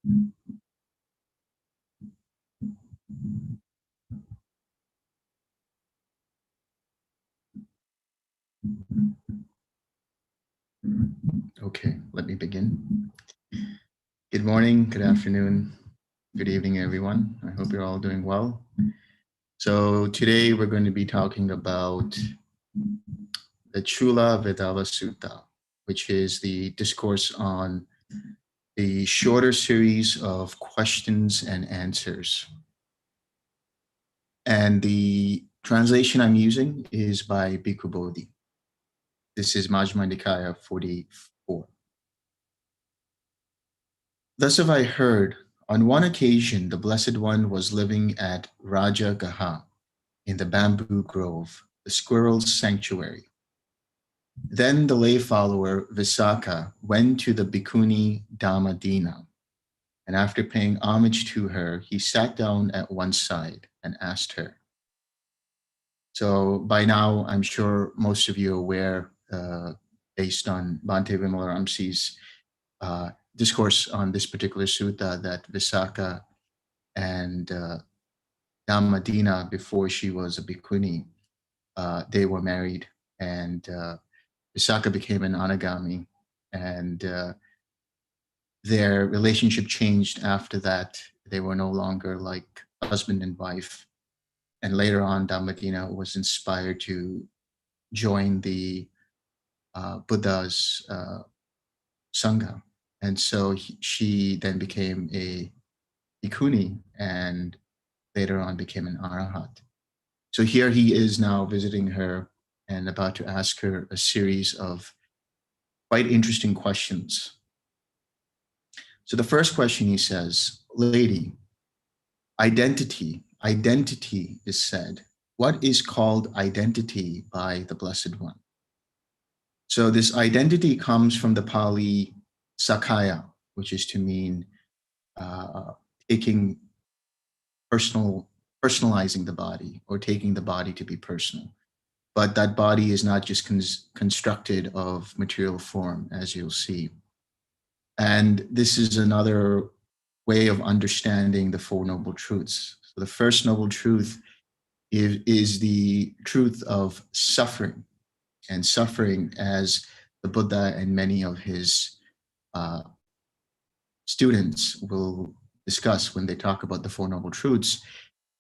Okay, let me begin. Good morning, good afternoon, good evening, everyone. I hope you're all doing well. So today we're going to be talking about the Chula Vedava Sutta, which is the discourse on the shorter series of questions and answers. And the translation I'm using is by Bhikkhu Bodhi. This is Majjhima Nikaya 44. Thus have I heard, on one occasion the Blessed One was living at Raja Gaha in the bamboo grove, the squirrel's sanctuary. Then the lay follower Visākha went to the bhikkhuni Dhammadinna, and after paying homage to her, he sat down at one side and asked her. So by now, I'm sure most of you are aware, based on Bhante Vimalaramsi's discourse on this particular sutta, that Visākha and Dhammadinna, before she was a bhikkhuni, they were married, and Visākha became an anagami, and their relationship changed after that. They were no longer like husband and wife. And later on, Dhammadinna was inspired to join the Buddha's Sangha. And so she then became a bhikkhuni and later on became an arahant. So here he is now visiting her and about to ask her a series of quite interesting questions. So the first question, he says, "Lady, identity is said. What is called identity by the Blessed One?" So this identity comes from the Pali Sakhaya, which is to mean taking personalizing the body, or taking the body to be personal. But that body is not just constructed of material form, as you'll see. And this is another way of understanding the Four Noble Truths. So the first noble truth is the truth of suffering. And suffering, as the Buddha and many of his students will discuss when they talk about the Four Noble Truths,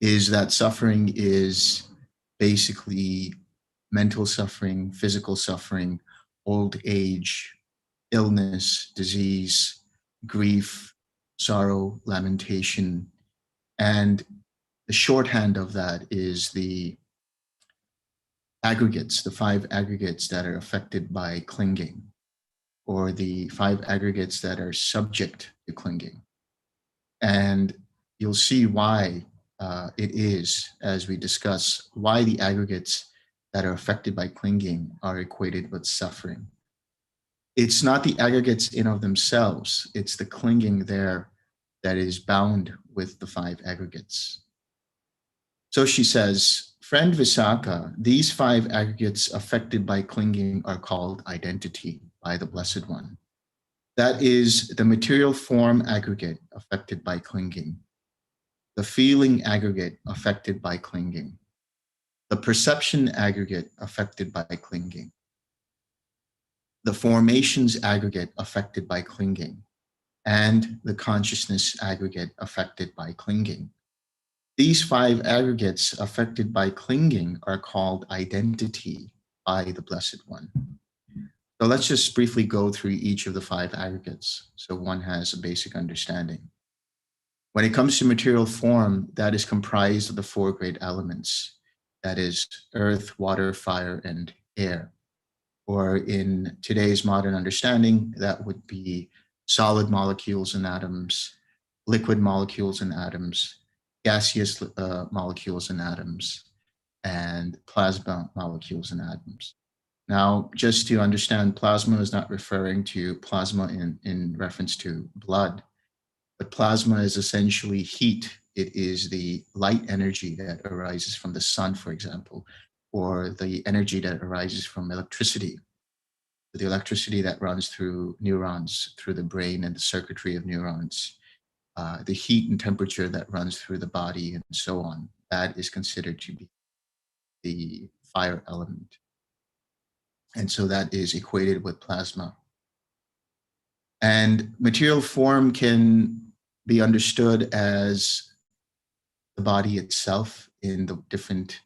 is that suffering is basically mental suffering, physical suffering, old age, illness, disease, grief, sorrow, lamentation. And the shorthand of that is the aggregates, the 5 aggregates that are affected by clinging, or the 5 aggregates that are subject to clinging. And you'll see why it is, as we discuss, why the aggregates that are affected by clinging are equated with suffering. It's not the aggregates in of themselves, it's the clinging there that is bound with the 5 aggregates. So she says, "Friend Visākha, these 5 aggregates affected by clinging are called identity by the Blessed One. That is the material form aggregate affected by clinging, the feeling aggregate affected by clinging, the perception aggregate affected by clinging, the formations aggregate affected by clinging, and the consciousness aggregate affected by clinging. These 5 aggregates affected by clinging are called identity by the Blessed One." So let's just briefly go through each of the 5 aggregates so one has a basic understanding. When it comes to material form, that is comprised of the 4 great elements. That is earth, water, fire, and air. Or in today's modern understanding, that would be solid molecules and atoms, liquid molecules and atoms, gaseous molecules and atoms, and plasma molecules and atoms. Now, just to understand, plasma is not referring to plasma in reference to blood, but plasma is essentially heat. It is the light energy that arises from the sun, for example, or the energy that arises from electricity, the electricity that runs through neurons, through the brain and the circuitry of neurons. the heat and temperature that runs through the body and so on. That is considered to be the fire element. And so that is equated with plasma. And material form can be understood as the body itself in the different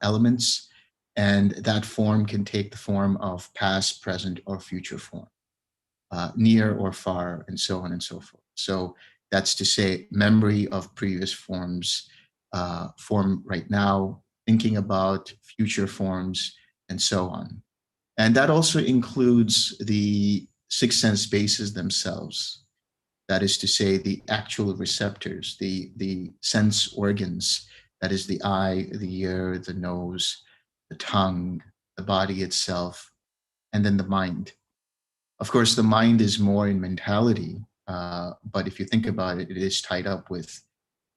elements. And that form can take the form of past, present, or future form, near or far, and so on and so forth. So that's to say, memory of previous forms, form right now, thinking about future forms, and so on. And that also includes the six sense bases themselves. That is to say, the actual receptors, the sense organs, that is the eye, the ear, the nose, the tongue, the body itself, and then the mind. Of course, the mind is more in mentality, but if you think about it, it is tied up with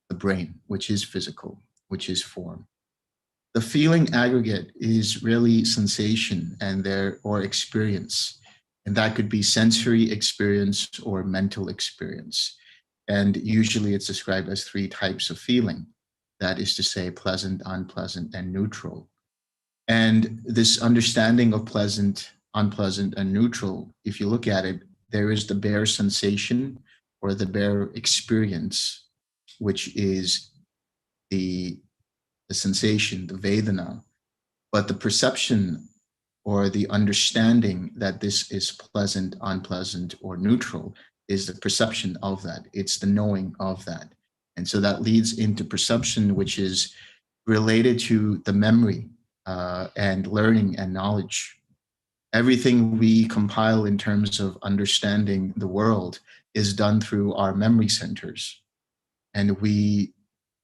the brain, which is physical, which is form. The feeling aggregate is really sensation and or experience. And that could be sensory experience or mental experience. And usually it's described as three types of feeling. That is to say, pleasant, unpleasant, and neutral. And this understanding of pleasant, unpleasant, and neutral, if you look at it, there is the bare sensation or the bare experience, which is the sensation, the Vedana, but the perception or the understanding that this is pleasant, unpleasant, or neutral is the perception of that. It's the knowing of that. And so that leads into perception, which is related to the memory and learning and knowledge. Everything we compile in terms of understanding the world is done through our memory centers. And we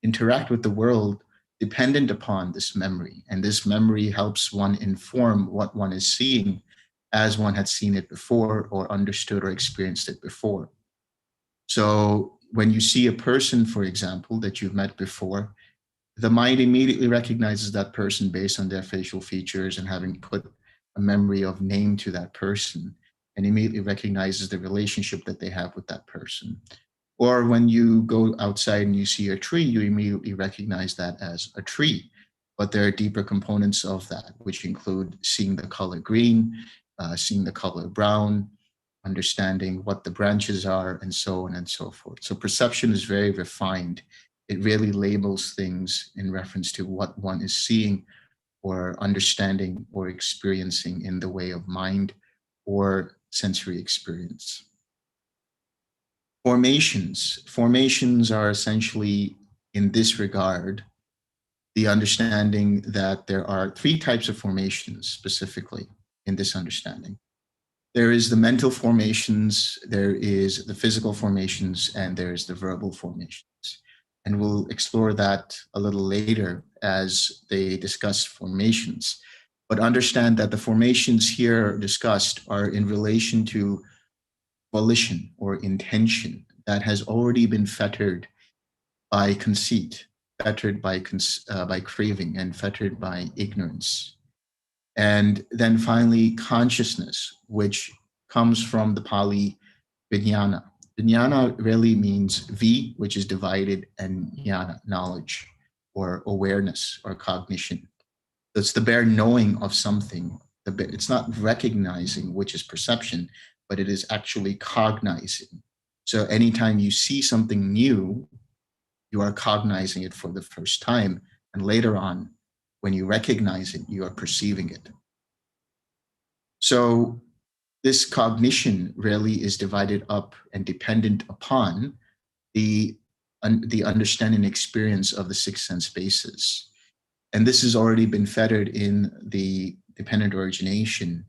interact with the world dependent upon this memory. And this memory helps one inform what one is seeing as one had seen it before or understood or experienced it before. So when you see a person, for example, that you've met before, the mind immediately recognizes that person based on their facial features and having put a memory of name to that person, and immediately recognizes the relationship that they have with that person. Or when you go outside and you see a tree, you immediately recognize that as a tree. But there are deeper components of that, which include seeing the color green, seeing the color brown, understanding what the branches are, and so on and so forth. So perception is very refined. It really labels things in reference to what one is seeing or understanding or experiencing in the way of mind or sensory experience. Formations are essentially, in this regard, the understanding that there are three types of formations specifically in this understanding. There is the mental formations, there is the physical formations, and there is the verbal formations. And we'll explore that a little later as they discuss formations. But understand that the formations here discussed are in relation to volition or intention that has already been fettered by conceit, fettered by craving, and fettered by ignorance. And then finally, consciousness, which comes from the Pali vijnana. Vijnana really means V, which is divided, and jnana, knowledge, or awareness, or cognition. So it's the bare knowing of something. It's not recognizing, which is perception, but it is actually cognizing. So anytime you see something new, you are cognizing it for the first time. And later on, when you recognize it, you are perceiving it. So this cognition really is divided up and dependent upon the understanding experience of the six sense bases. And this has already been fettered in the dependent origination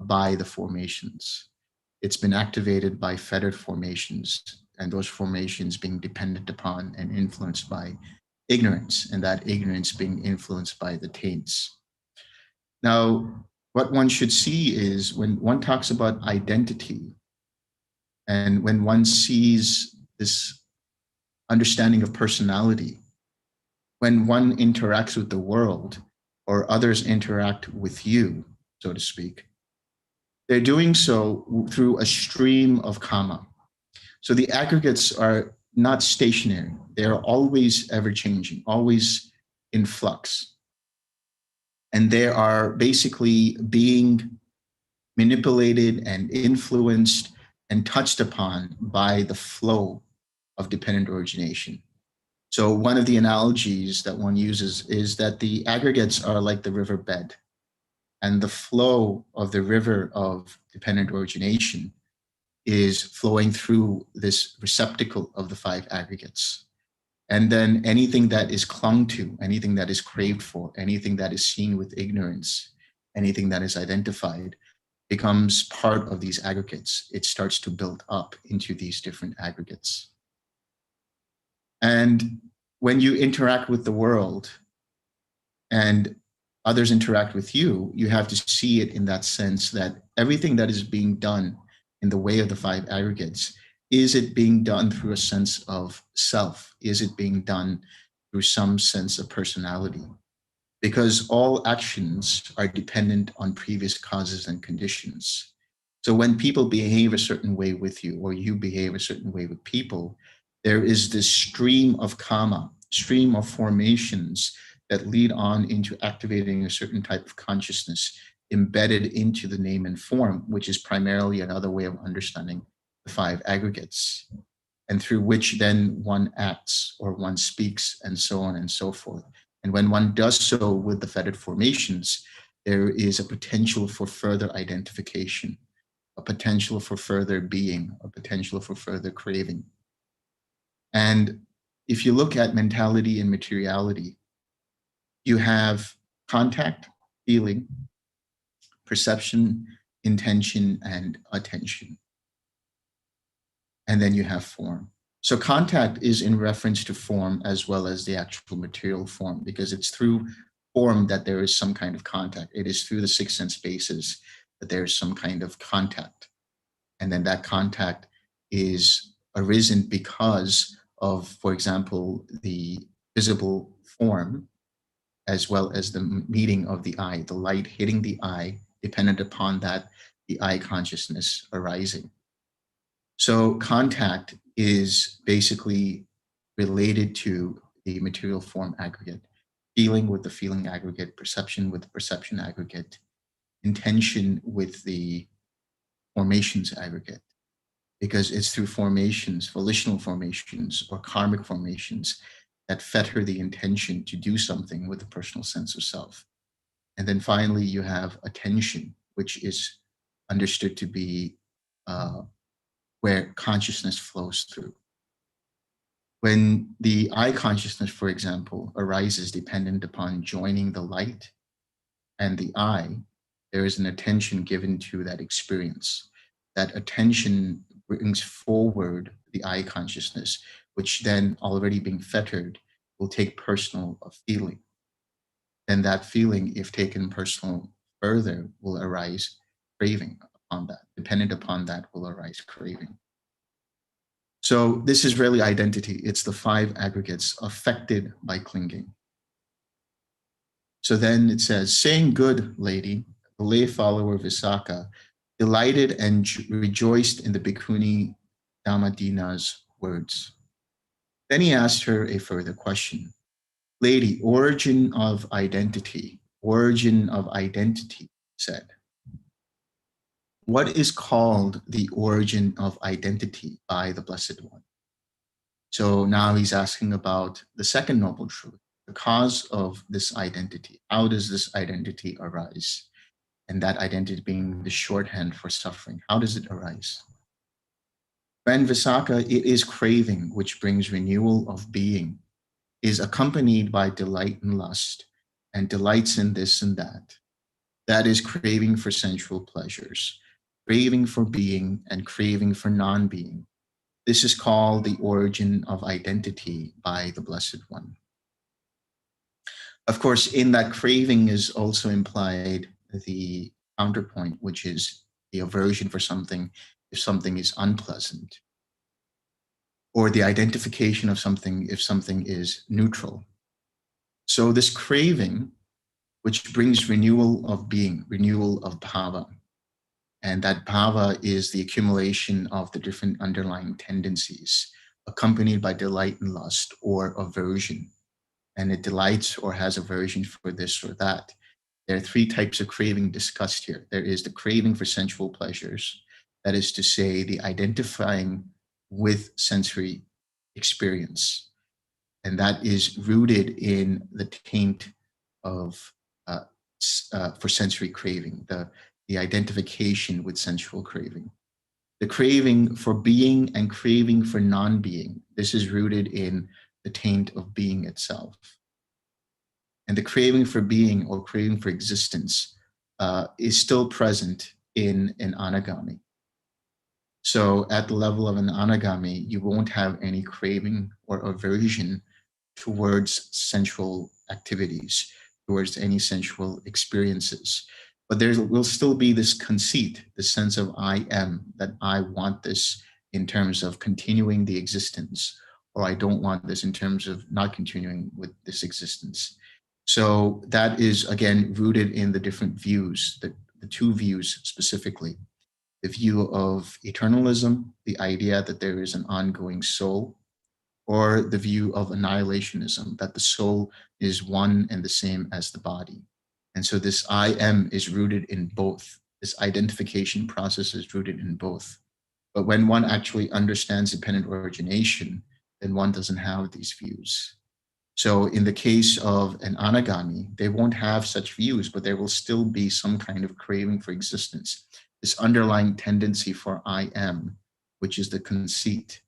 by the formations. It's been activated by fettered formations, and those formations being dependent upon and influenced by ignorance, and that ignorance being influenced by the taints. Now, what one should see is when one talks about identity, and when one sees this understanding of personality, when one interacts with the world or others interact with you, so to speak, they're doing so through a stream of karma. So the aggregates are not stationary. They're always ever changing, always in flux. And they are basically being manipulated and influenced and touched upon by the flow of dependent origination. So one of the analogies that one uses is that the aggregates are like the riverbed, and the flow of the river of dependent origination is flowing through this receptacle of the 5 aggregates. And then anything that is clung to, anything that is craved for, anything that is seen with ignorance, anything that is identified, becomes part of these aggregates. It starts to build up into these different aggregates. And when you interact with the world and others interact with you, you have to see it in that sense that everything that is being done in the way of the 5 aggregates, is it being done through a sense of self? Is it being done through some sense of personality? Because all actions are dependent on previous causes and conditions. So when people behave a certain way with you, or you behave a certain way with people, there is this stream of karma, stream of formations that lead on into activating a certain type of consciousness embedded into the name and form, which is primarily another way of understanding the 5 aggregates, and through which then one acts or one speaks and so on and so forth. And when one does so with the fetid formations, there is a potential for further identification, a potential for further being, a potential for further craving. And if you look at mentality and materiality, you have contact, feeling, perception, intention, and attention. And then you have form. So contact is in reference to form as well as the actual material form, because it's through form that there is some kind of contact. It is through the 6 sense bases that there is some kind of contact. And then that contact is arisen because of, for example, the visible form, as well as the meeting of the eye, the light hitting the eye, dependent upon that, the eye consciousness arising. So contact is basically related to the material form aggregate, feeling with the feeling aggregate, perception with the perception aggregate, intention with the formations aggregate, because it's through formations, volitional formations or karmic formations, that fetter the intention to do something with the personal sense of self. And then finally, you have attention, which is understood to be where consciousness flows through. When the eye consciousness, for example, arises dependent upon joining the light and the eye, there is an attention given to that experience. That attention brings forward the eye consciousness, which then, already being fettered, will take personal feeling. And that feeling, if taken personal further, will arise craving upon that. Dependent upon that will arise craving. So this is really identity. It's the 5 aggregates affected by clinging. So then it says, saying good, lady, the lay follower Visākha, delighted and rejoiced in the bhikkhuni Dhammadinna's words. Then he asked her a further question. Lady, origin of identity, said. What is called the origin of identity by the Blessed One? So now he's asking about the second noble truth, the cause of this identity. How does this identity arise? And that identity being the shorthand for suffering. How does it arise? When Visākha, it is craving which brings renewal of being, is accompanied by delight and lust, and delights in this and that. That is craving for sensual pleasures, craving for being, and craving for non-being. This is called the origin of identity by the Blessed One. Of course, in that craving is also implied the counterpoint, which is the aversion for something if something is unpleasant, or the identification of something if something is neutral. So this craving, which brings renewal of being, renewal of bhava, and that bhava is the accumulation of the different underlying tendencies accompanied by delight and lust or aversion. And it delights or has aversion for this or that. There are three types of craving discussed here. There is the craving for sensual pleasures, that is to say, the identifying with sensory experience. And that is rooted in the taint of for sensory craving, the identification with sensual craving. The craving for being and craving for non-being, this is rooted in the taint of being itself. And the craving for being or craving for existence is still present in an anagami. So at the level of an anagami, you won't have any craving or aversion towards sensual activities, towards any sensual experiences. But there will still be this conceit, the sense of I am, that I want this in terms of continuing the existence, or I don't want this in terms of not continuing with this existence. So that is, again, rooted in the different views, the two views specifically. The view of eternalism, the idea that there is an ongoing soul, or the view of annihilationism, that the soul is one and the same as the body. And so this I am is rooted in both. This identification process is rooted in both. But when one actually understands dependent origination, then one doesn't have these views. So in the case of an anagami, they won't have such views, but there will still be some kind of craving for existence, this underlying tendency for I am, which is the conceit.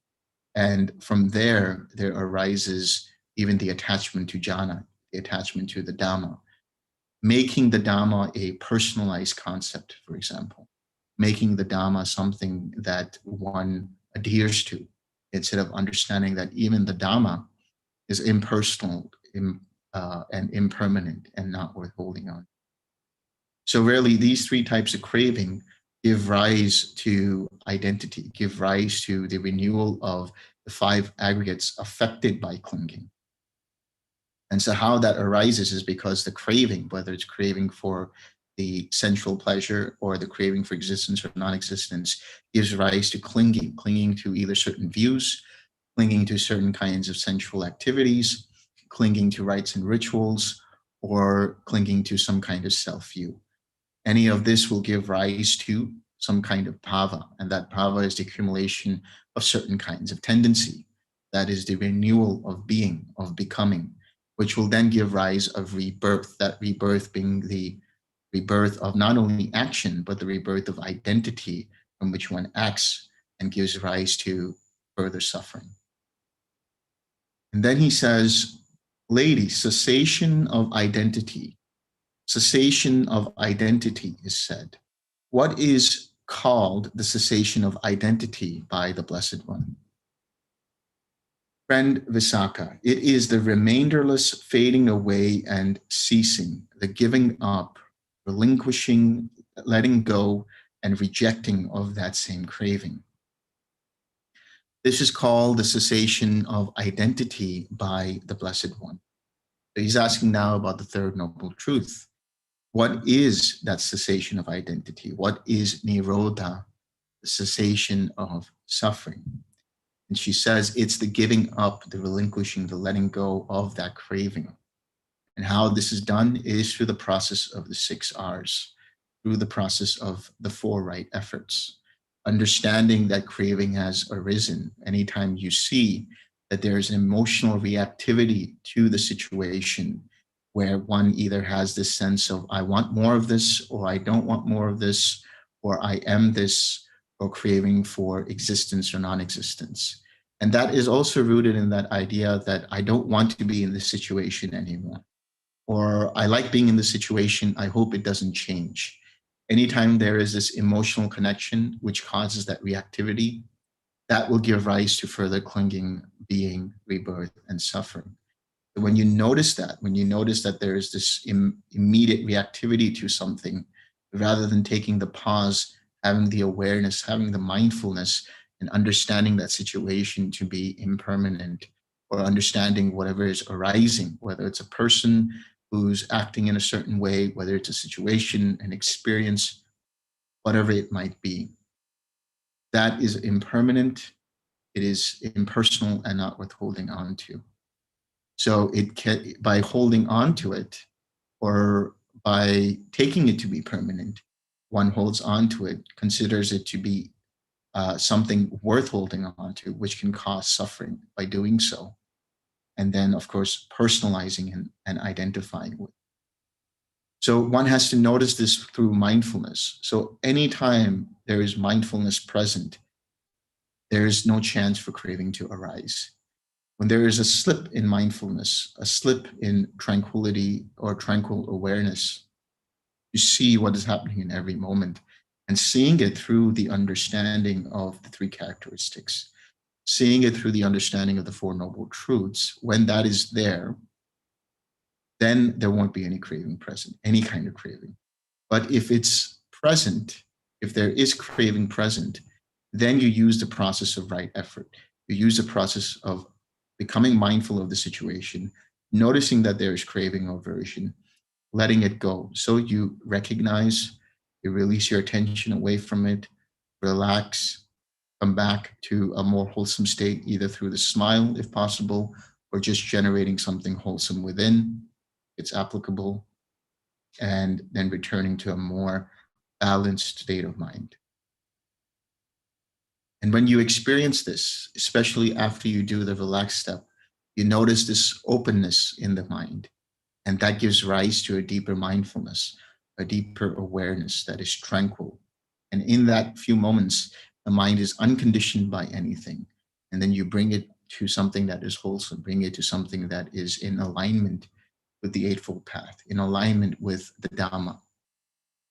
And from there arises even the attachment to jhana, the attachment to the Dhamma, making the Dhamma a personalized concept, for example, making the Dhamma something that one adheres to, instead of understanding that even the Dhamma is impersonal and impermanent and not worth holding on. So really, these three types of craving give rise to identity, give rise to the renewal of the five aggregates affected by clinging. And so how that arises is because the craving, whether it's craving for the sensual pleasure or the craving for existence or non-existence, gives rise to clinging to either certain views, clinging to certain kinds of sensual activities, clinging to rites and rituals, or clinging to some kind of self-view. Any of this will give rise to some kind of bhava, and that bhava is the accumulation of certain kinds of tendency. That is the renewal of being, of becoming, which will then give rise of rebirth, that rebirth being the rebirth of not only action, but the rebirth of identity from which one acts and gives rise to further suffering. And then he says, lady, cessation of identity. Cessation of identity is said. What is called the cessation of identity by the Blessed One? Friend Visākha, it is the remainderless fading away and ceasing, the giving up, relinquishing, letting go, and rejecting of that same craving. This is called the cessation of identity by the Blessed One. So he's asking now about the third noble truth. What is that cessation of identity? What is nirodha, the cessation of suffering? And she says it's the giving up, the relinquishing, the letting go of that craving. And how this is done is through the process of the 6 R's, through the process of the 4 right efforts. Understanding that craving has arisen anytime you see that there's an emotional reactivity to the situation where one either has this sense of, I want more of this, or I don't want more of this, or I am this, or craving for existence or non-existence. And that is also rooted in that idea that I don't want to be in this situation anymore, or I like being in this situation, I hope it doesn't change. Anytime there is this emotional connection which causes that reactivity, that will give rise to further clinging, being, rebirth, and suffering. But when you notice that there is this immediate reactivity to something, rather than taking the pause, having the awareness, having the mindfulness, and understanding that situation to be impermanent, or understanding whatever is arising, whether it's a person who's acting in a certain way, whether it's a situation, an experience, whatever it might be. That is impermanent, It is impersonal and not worth holding on to. So by holding on to it, or by taking it to be permanent, one holds on to it, considers it to be something worth holding on to, which can cause suffering by doing so. And then, of course, personalizing and identifying with. So one has to notice this through mindfulness. So anytime there is mindfulness present, there is no chance for craving to arise. When there is a slip in mindfulness, a slip in tranquility or tranquil awareness, you see what is happening in every moment, and seeing it through the understanding of the three characteristics, seeing it through the understanding of the Four Noble Truths. When that is there, then there won't be any craving present, any kind of craving. But if it's present, if there is craving present, then you use the process of right effort. You use the process of becoming mindful of the situation, noticing that there is craving or aversion, letting it go. So you recognize, you release your attention away from it, relax, come back to a more wholesome state, either through the smile, if possible, or just generating something wholesome within. It's applicable, and then returning to a more balanced state of mind. And when you experience this, especially after you do the relaxed step, you notice this openness in the mind. And that gives rise to a deeper mindfulness, a deeper awareness that is tranquil. And in that few moments, the mind is unconditioned by anything. And then you bring it to something that is wholesome, bring it to something that is in alignment with the Eightfold Path, in alignment with the Dhamma.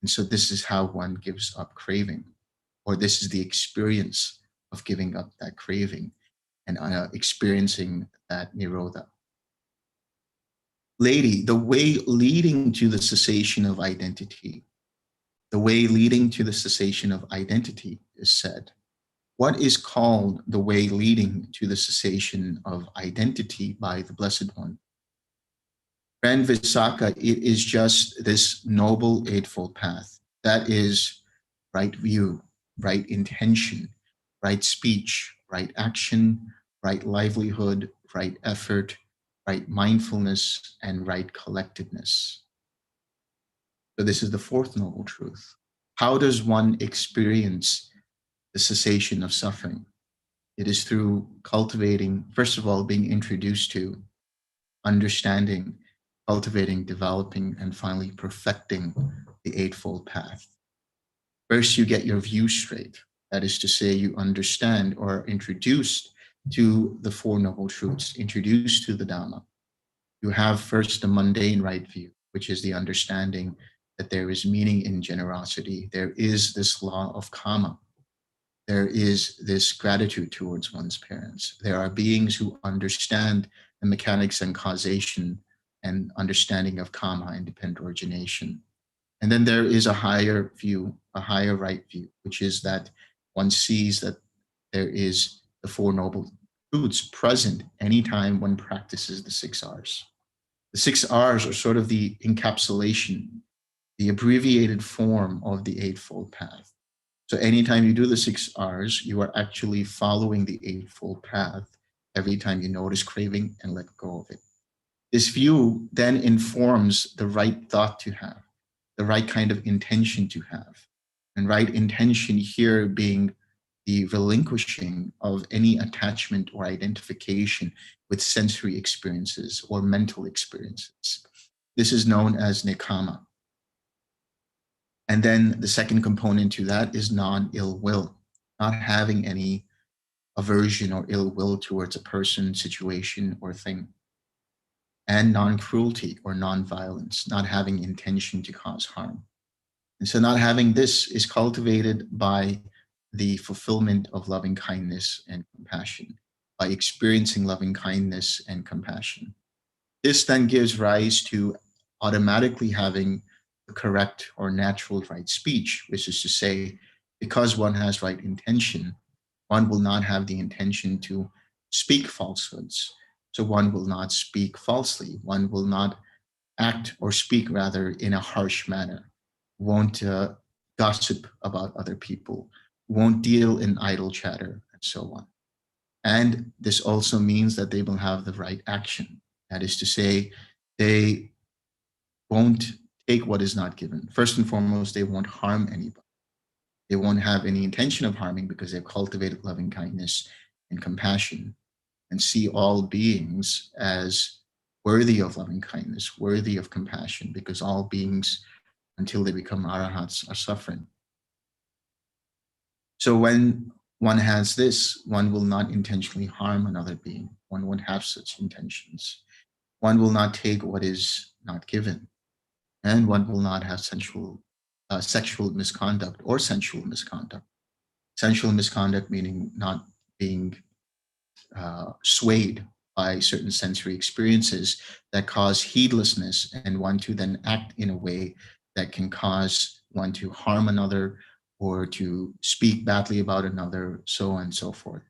And so this is how one gives up craving, or this is the experience of giving up that craving and experiencing that nirodha. Lady, the way leading to the cessation of identity, the way leading to the cessation of identity is said. What is called the way leading to the cessation of identity by the Blessed One? Friend Visākha, it is just this noble Eightfold Path. That is right view, right intention, right speech, right action, right livelihood, right effort, right mindfulness, and right collectedness. So this is the fourth noble truth. How does one experience the cessation of suffering? It is through cultivating, first of all, being introduced to, understanding, cultivating, developing, and finally perfecting the Eightfold Path. First, you get your view straight. That is to say, you understand or are introduced to the Four Noble Truths, introduced to the Dhamma. You have first the mundane right view, which is the understanding that there is meaning in generosity. There is this law of karma. There is this gratitude towards one's parents. There are beings who understand the mechanics and causation and understanding of karma and dependent origination. And then there is a higher view, a higher right view, which is that one sees that there is the Four Noble Truths present anytime one practices the 6 R's. The 6 R's are sort of the encapsulation, the abbreviated form of the Eightfold Path. So anytime you do the 6 R's, you are actually following the Eightfold Path every time you notice craving and let go of it. This view then informs the right thought to have, the right kind of intention to have. And right intention here being the relinquishing of any attachment or identification with sensory experiences or mental experiences. This is known as nekama. And then the second component to that is non-ill will, not having any aversion or ill will towards a person, situation, or thing. And non-cruelty or non-violence, not having intention to cause harm. And so not having this is cultivated by the fulfillment of loving kindness and compassion, by experiencing loving kindness and compassion. This then gives rise to automatically having the correct or natural right speech, which is to say, because one has right intention, one will not have the intention to speak falsehoods. So one will not speak falsely. One will not act or speak rather in a harsh manner, won't gossip about other people, won't deal in idle chatter, and so on. And this also means that they will have the right action. That is to say, they won't take what is not given. First and foremost, they won't harm anybody. They won't have any intention of harming because they've cultivated loving kindness and compassion and see all beings as worthy of loving kindness, worthy of compassion, because all beings, until they become arahants, are suffering. So when one has this, one will not intentionally harm another being. One won't have such intentions. One will not take what is not given. And one will not have sexual misconduct or sensual misconduct. Sensual misconduct meaning not being swayed by certain sensory experiences that cause heedlessness and one to then act in a way that can cause one to harm another or to speak badly about another, so on and so forth.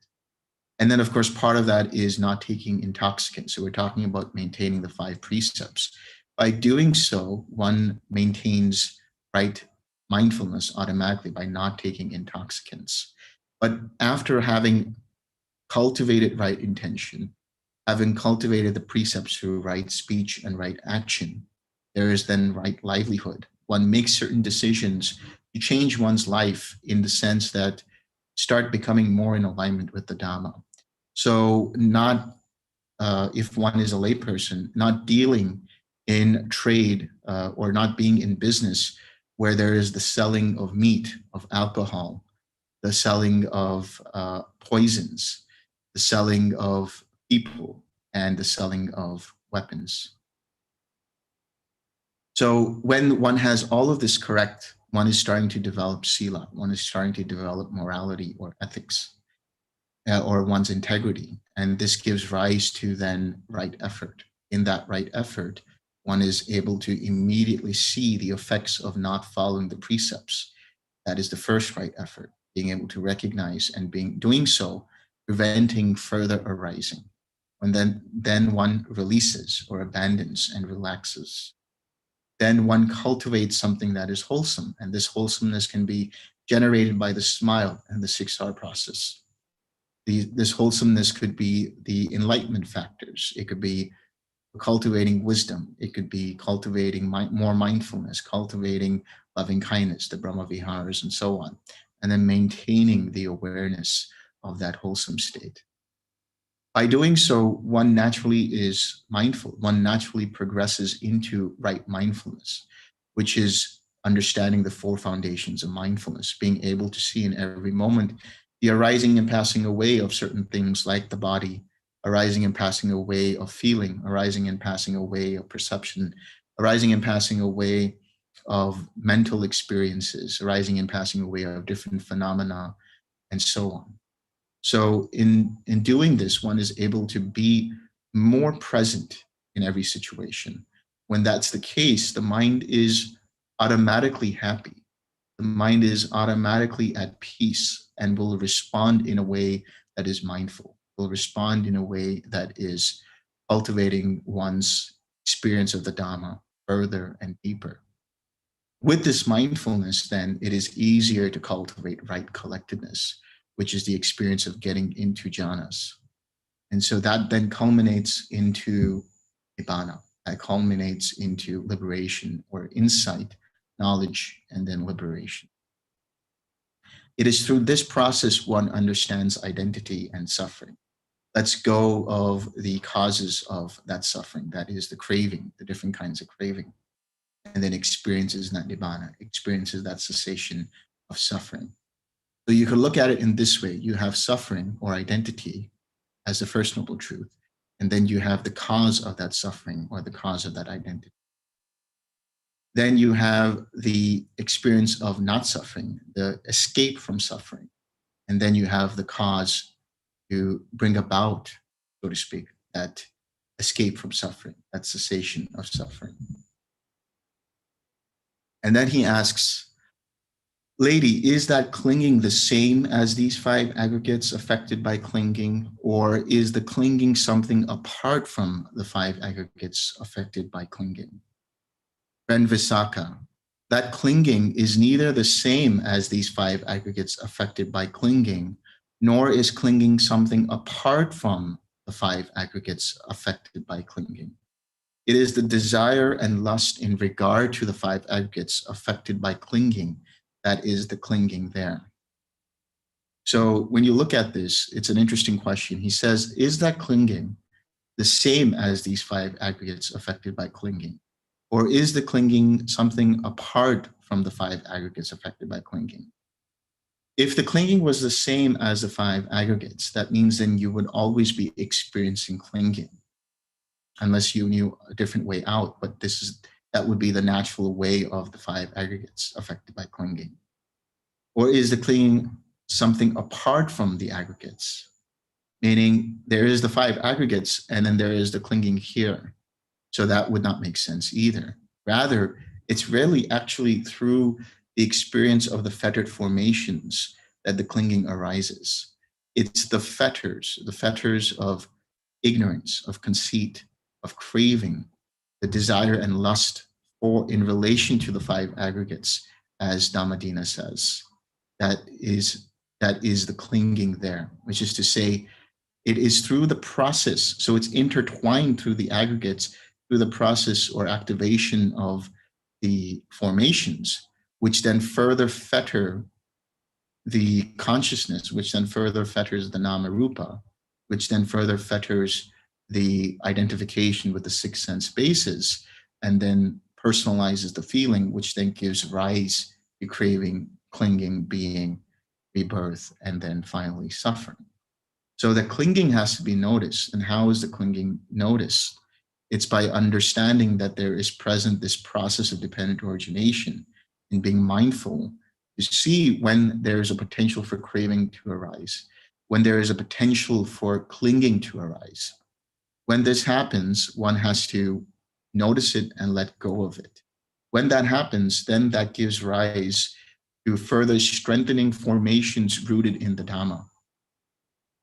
And then, of course, part of that is not taking intoxicants. So we're talking about maintaining the 5 precepts. By doing so, one maintains right mindfulness automatically by not taking intoxicants. But after having cultivated right intention, having cultivated the precepts through right speech and right action, there is then right livelihood. One makes certain decisions to change one's life in the sense that start becoming more in alignment with the Dhamma. So not, if one is a layperson, not dealing in trade or not being in business where there is the selling of meat, of alcohol, the selling of poisons, the selling of people, and the selling of weapons. So when one has all of this correct, one is starting to develop sila, one is starting to develop morality or ethics, or one's integrity. And this gives rise to then right effort. In that right effort, one is able to immediately see the effects of not following the precepts. That is the first right effort, being able to recognize and doing so, preventing further arising. And then one releases or abandons and relaxes. Then one cultivates something that is wholesome. And this wholesomeness can be generated by the smile and the 6R process. This wholesomeness could be the enlightenment factors. It could be cultivating wisdom. It could be cultivating more mindfulness, cultivating loving kindness, the Brahma Viharas, and so on. And then maintaining the awareness of that wholesome state. By doing so, one naturally is mindful. One naturally progresses into right mindfulness, which is understanding the 4 foundations of mindfulness, being able to see in every moment the arising and passing away of certain things like the body, arising and passing away of feeling, arising and passing away of perception, arising and passing away of mental experiences, arising and passing away of different phenomena, and so on. So in doing this, one is able to be more present in every situation. When that's the case, the mind is automatically happy. The mind is automatically at peace and will respond in a way that is mindful, will respond in a way that is cultivating one's experience of the Dhamma further and deeper. With this mindfulness, then, it is easier to cultivate right collectedness, which is the experience of getting into jhanas. And so that then culminates into Nibbana, that culminates into liberation or insight, knowledge, and then liberation. It is through this process one understands identity and suffering. Lets go of the causes of that suffering, that is the craving, the different kinds of craving, and then experiences that Nibbana, experiences that cessation of suffering. So you can look at it in this way. You have suffering or identity as the first noble truth, and then you have the cause of that suffering or the cause of that identity. Then you have the experience of not suffering, the escape from suffering. And then you have the cause to bring about, so to speak, that escape from suffering, that cessation of suffering. And then he asks, lady, is that clinging the same as these 5 aggregates affected by clinging, or is the clinging something apart from the 5 aggregates affected by clinging? Friend Visākha, that clinging is neither the same as these 5 aggregates affected by clinging, nor is clinging something apart from the five aggregates affected by clinging. It is the desire and lust in regard to the five aggregates affected by clinging that is the clinging there. So when you look at this, it's an interesting question. He says, is that clinging the same as these five aggregates affected by clinging? Or is the clinging something apart from the five aggregates affected by clinging? If the clinging was the same as the five aggregates, that means then you would always be experiencing clinging, unless you knew a different way out. But that would be the natural way of the five aggregates affected by clinging. Or is the clinging something apart from the aggregates? Meaning there is the five aggregates and then there is the clinging here. So that would not make sense either. Rather, it's really actually through the experience of the fettered formations that the clinging arises. It's the fetters of ignorance, of conceit, of craving, the desire and lust for in relation to the five aggregates, as Dhammadinna says. That is the clinging there, which is to say, it is through the process. So it's intertwined through the aggregates, through the process or activation of the formations, which then further fetter the consciousness, which then further fetters the nama rupa, which then further fetters the identification with the six sense bases, and then personalizes the feeling, which then gives rise to craving, clinging, being, rebirth, and then finally suffering. So the clinging has to be noticed. And how is the clinging noticed? It's by understanding that there is present this process of dependent origination and being mindful to see when there is a potential for craving to arise, when there is a potential for clinging to arise. When this happens, one has to notice it and let go of it. When that happens, then that gives rise to further strengthening formations rooted in the Dhamma.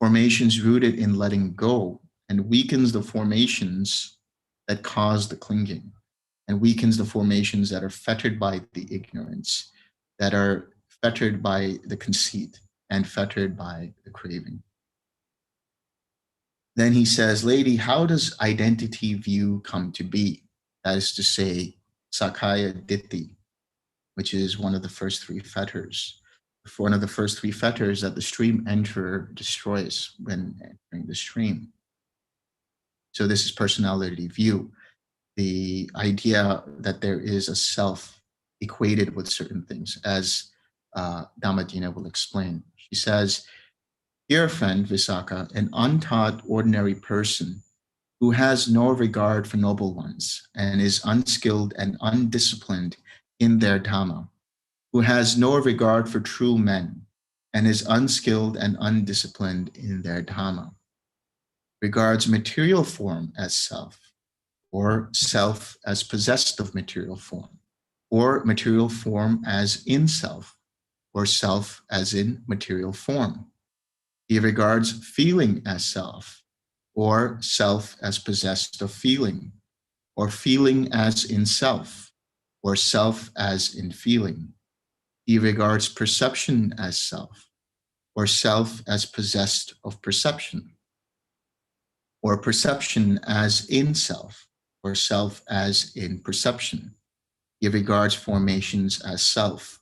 Formations rooted in letting go, and weakens the formations that cause the clinging, and weakens the formations that are fettered by the ignorance, that are fettered by the conceit, and fettered by the craving. Then he says, lady, how does identity view come to be? That is to say, Sakkaya Ditthi, which is one of the first three fetters. One of the first three fetters that the stream enterer destroys when entering the stream. So this is personality view, the idea that there is a self equated with certain things, as Dhammadinna will explain. She says, dear friend Visākha, an untaught ordinary person who has no regard for noble ones and is unskilled and undisciplined in their Dhamma, who has no regard for true men and is unskilled and undisciplined in their Dhamma, regards material form as self, or self as possessed of material form, or material form as in self, or self as in material form. He regards feeling as self, or self as possessed of feeling, or feeling as in self, or self as in feeling. He regards perception as self, or self as possessed of perception, or perception as in self, or self as in perception. He regards formations as self,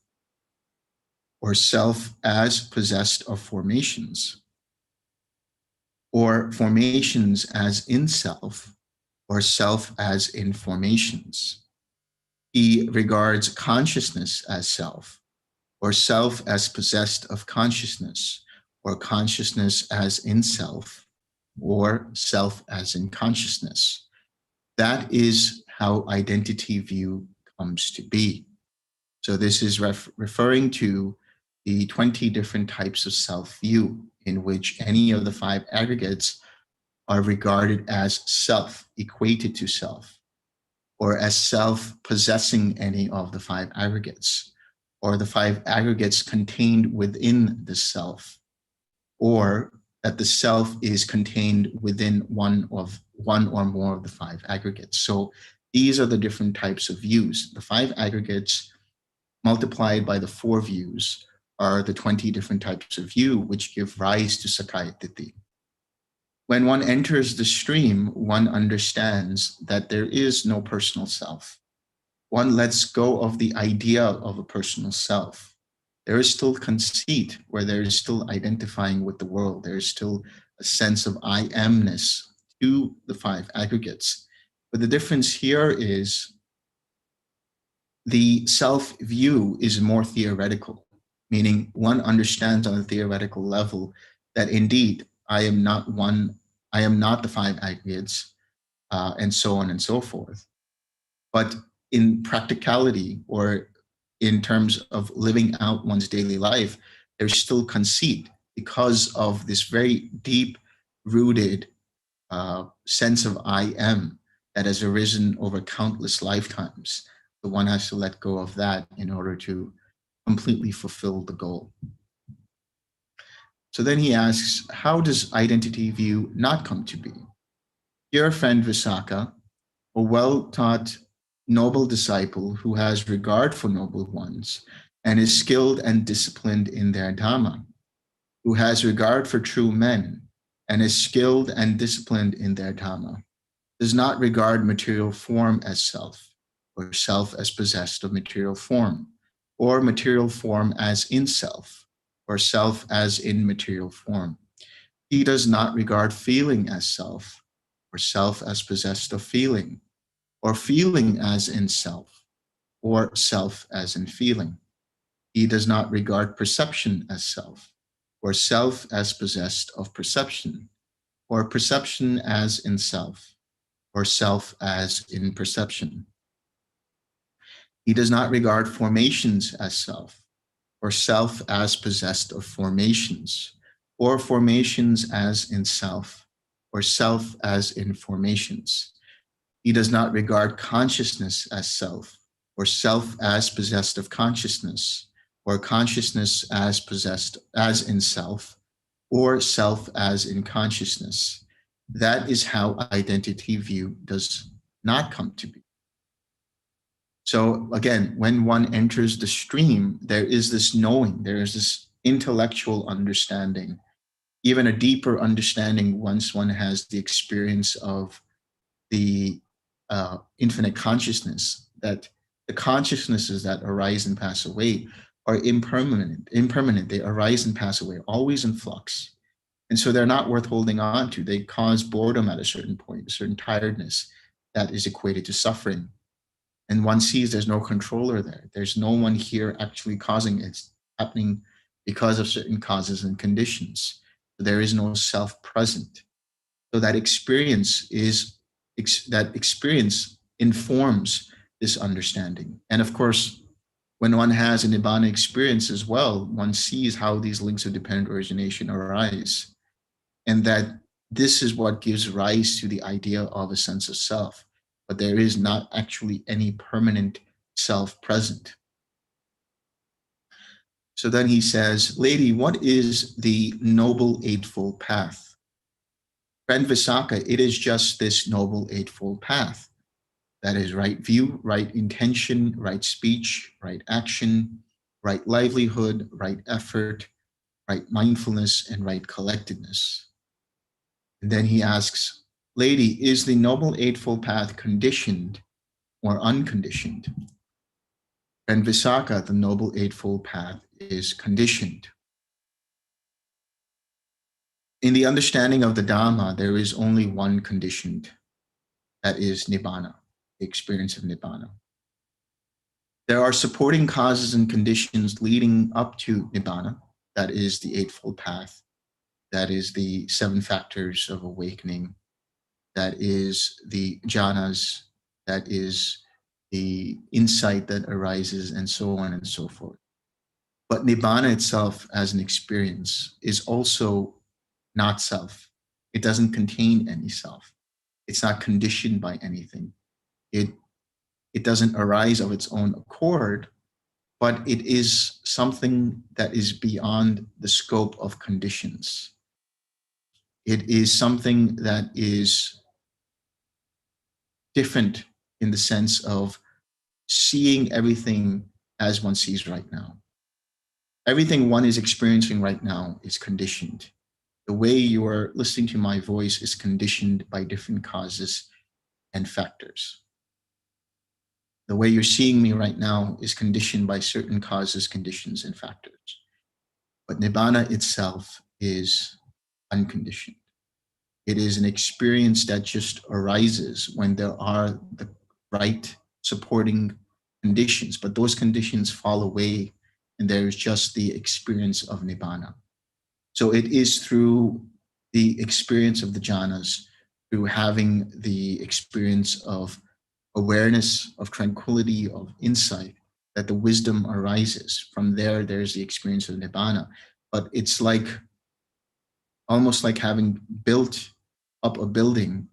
or self as possessed of formations, or formations as in self, or self as in formations. He regards consciousness as self, or self as possessed of consciousness, or consciousness as in self, or self as in consciousness. That is how identity view comes to be. So this is referring to the 20 different types of self-view in which any of the five aggregates are regarded as self, equated to self, or as self possessing any of the five aggregates, or the five aggregates contained within the self, or that the self is contained within one or more of the five aggregates. So these are the different types of views. The five aggregates multiplied by the four views are the 20 different types of view which give rise to Sakkaya Ditthi. When one enters the stream, one understands that there is no personal self. One lets go of the idea of a personal self. There is still conceit, where there is still identifying with the world. There is still a sense of I amness to the five aggregates. But the difference here is the self-view is more theoretical, meaning one understands on a theoretical level that indeed I am not the five aggregates, and so on and so forth. But in practicality, or in terms of living out one's daily life, there's still conceit because of this very deep-rooted sense of I am that has arisen over countless lifetimes. So one has to let go of that in order to completely fulfill the goal. So then he asks, how does identity view not come to be? Dear friend Visākha, a well-taught noble disciple who has regard for noble ones and is skilled and disciplined in their Dhamma, who has regard for true men and is skilled and disciplined in their Dhamma, does not regard material form as self, or self as possessed of material form, or material form as in self, or self as in material form. He does not regard feeling as self, or self as possessed of feeling, or feeling as in self, or self as in feeling. He does not regard perception as self, or self as possessed of perception, or perception as in self, or self as in perception. He does not regard formations as self, or self as possessed of formations, or formations as in self, or self as in formations. He does not regard consciousness as self, or self as possessed of consciousness, or consciousness as possessed as in self, or self as in consciousness. That is how identity view does not come to be. So again, when one enters the stream, there is this knowing, there is this intellectual understanding, even a deeper understanding once one has the experience of the infinite consciousness, that the consciousnesses that arise and pass away are impermanent. They arise and pass away, always in flux. And so they're not worth holding on to. They cause boredom at a certain point, a certain tiredness that is equated to suffering. And one sees there's no controller there. There's no one here actually causing it. It's happening because of certain causes and conditions. There is no self present. So that experience informs this understanding. And of course, when one has a Nibbana experience as well, one sees how these links of dependent origination arise, and that this is what gives rise to the idea of a sense of self. But there is not actually any permanent self present. So then he says, lady, what is the Noble Eightfold Path? Friend Visākha, it is just this Noble Eightfold Path. That is right view, right intention, right speech, right action, right livelihood, right effort, right mindfulness, and right collectedness. And then he asks, lady, is the Noble Eightfold Path conditioned or unconditioned? And Visākha, the Noble Eightfold Path, is conditioned. In the understanding of the Dhamma, there is only one conditioned, that is Nibbana, the experience of Nibbana. There are supporting causes and conditions leading up to Nibbana, that is the Eightfold Path, that is the 7 factors of awakening, that is the jhanas, that is the insight that arises, and so on and so forth. But Nibbana itself as an experience is also not self. It doesn't contain any self. It's not conditioned by anything. It doesn't arise of its own accord, but it is something that is beyond the scope of conditions. It is something that is different in the sense of seeing everything as one sees right now. Everything one is experiencing right now is conditioned. The way you are listening to my voice is conditioned by different causes and factors. The way you're seeing me right now is conditioned by certain causes, conditions, and factors. But Nibbana itself is unconditioned. It is an experience that just arises when there are the right supporting conditions, but those conditions fall away and there is just the experience of Nibbana. So it is through the experience of the jhanas, through having the experience of awareness, of tranquility, of insight, that the wisdom arises. From there, there's the experience of Nibbana. But it's like almost like having built up a building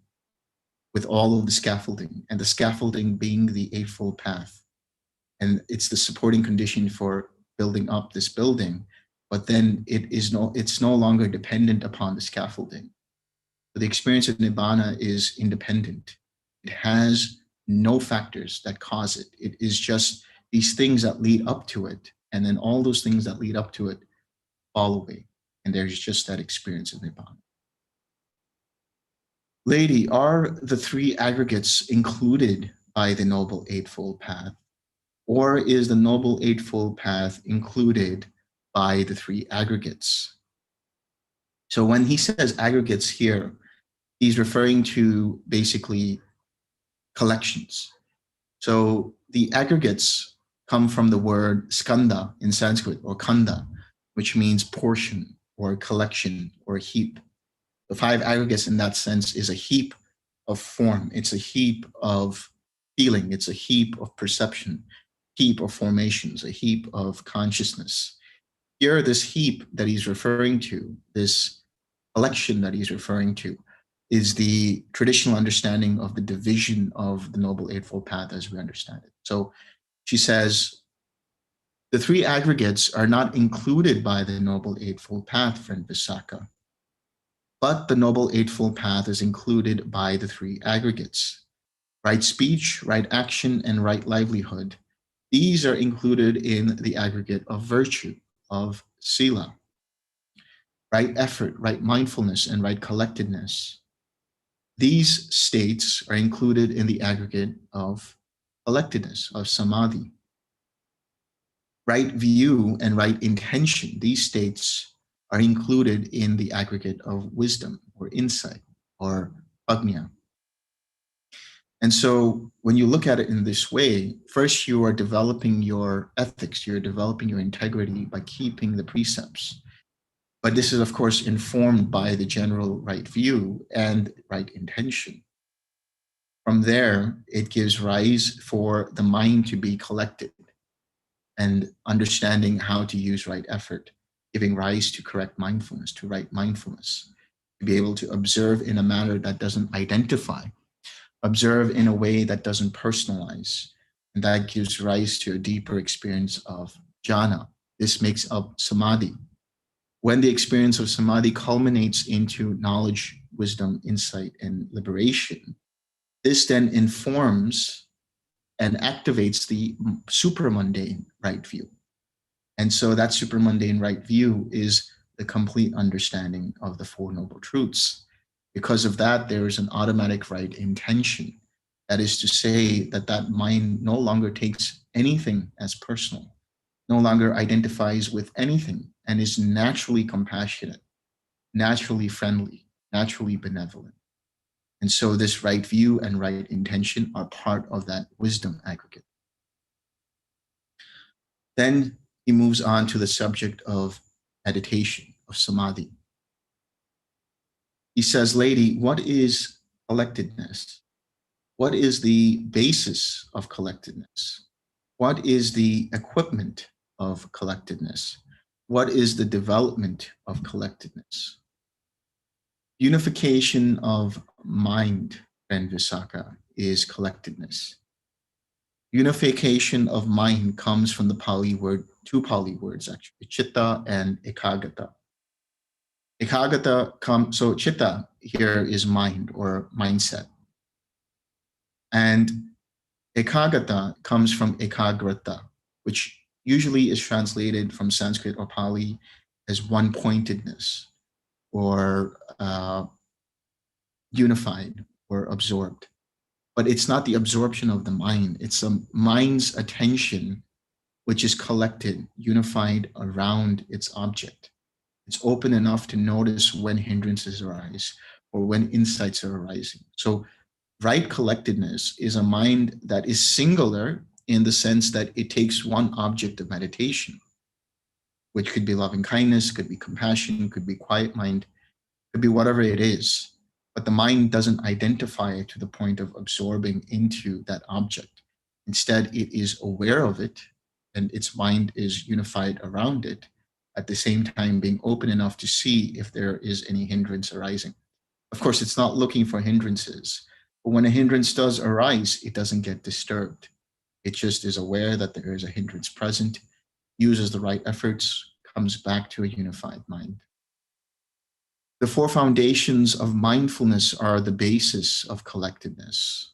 with all of the scaffolding, and the scaffolding being the Eightfold Path. And it's the supporting condition for building up this building, but then it's no longer dependent upon the scaffolding. So the experience of Nibbana is independent. It has no factors that cause it. It is just these things that lead up to it, and then all those things that lead up to it fall away, and there's just that experience of Nibbana. Lady, are the three aggregates included by the Noble Eightfold Path? Or is the Noble Eightfold Path included by the three aggregates? So when he says aggregates here, he's referring to basically collections. So the aggregates come from the word skanda in Sanskrit, or kanda, which means portion or collection or heap. The five aggregates in that sense is a heap of form. It's a heap of feeling. It's a heap of perception, heap of formations, a heap of consciousness. Here, this heap that he's referring to, this collection that he's referring to, is the traditional understanding of the division of the Noble Eightfold Path as we understand it. So she says, the three aggregates are not included by the Noble Eightfold Path, friend Visākha. But the Noble Eightfold Path is included by the three aggregates: right speech, right action, and right livelihood. These are included in the aggregate of virtue, of sila. Right effort, right mindfulness, and right collectedness. These states are included in the aggregate of collectedness, of samadhi. Right view and right intention, these states are included in the aggregate of wisdom or insight or prajna. And so when you look at it in this way, first you are developing your ethics, you're developing your integrity by keeping the precepts. But this is, of course, informed by the general right view and right intention. From there, it gives rise for the mind to be collected and understanding how to use right effort, giving rise to correct mindfulness, to right mindfulness, to be able to observe in a manner that doesn't identify, observe in a way that doesn't personalize, and that gives rise to a deeper experience of jhana. This makes up samadhi. When the experience of samadhi culminates into knowledge, wisdom, insight, and liberation, this then informs and activates the supramundane right view. And so that supramundane right view is the complete understanding of the Four Noble Truths. Because of that, there is an automatic right intention. That is to say that that mind no longer takes anything as personal, no longer identifies with anything, and is naturally compassionate, naturally friendly, naturally benevolent. And so this right view and right intention are part of that wisdom aggregate. Then he moves on to the subject of meditation, of samadhi. He says, lady, what is collectedness? What is the basis of collectedness? What is the equipment of collectedness? What is the development of collectedness? Unification of mind, friend Visākha, is collectedness. Unification of mind comes from the Pali word, two Pali words actually, chitta and ekagata. Ekagata so chitta here is mind or mindset. And ekagata comes from ekagrata, which usually is translated from Sanskrit or Pali as one-pointedness, or unified or absorbed. But it's not the absorption of the mind. It's a mind's attention which is collected, unified around its object. It's open enough to notice when hindrances arise or when insights are arising. So right collectedness is a mind that is singular in the sense that it takes one object of meditation, which could be loving kindness, could be compassion, could be quiet mind, could be whatever it is. But the mind doesn't identify it to the point of absorbing into that object. Instead, it is aware of it, and its mind is unified around it, at the same time being open enough to see if there is any hindrance arising. Of course, it's not looking for hindrances, but when a hindrance does arise, it doesn't get disturbed. It just is aware that there is a hindrance present, uses the right efforts, comes back to a unified mind. The four foundations of mindfulness are the basis of collectedness.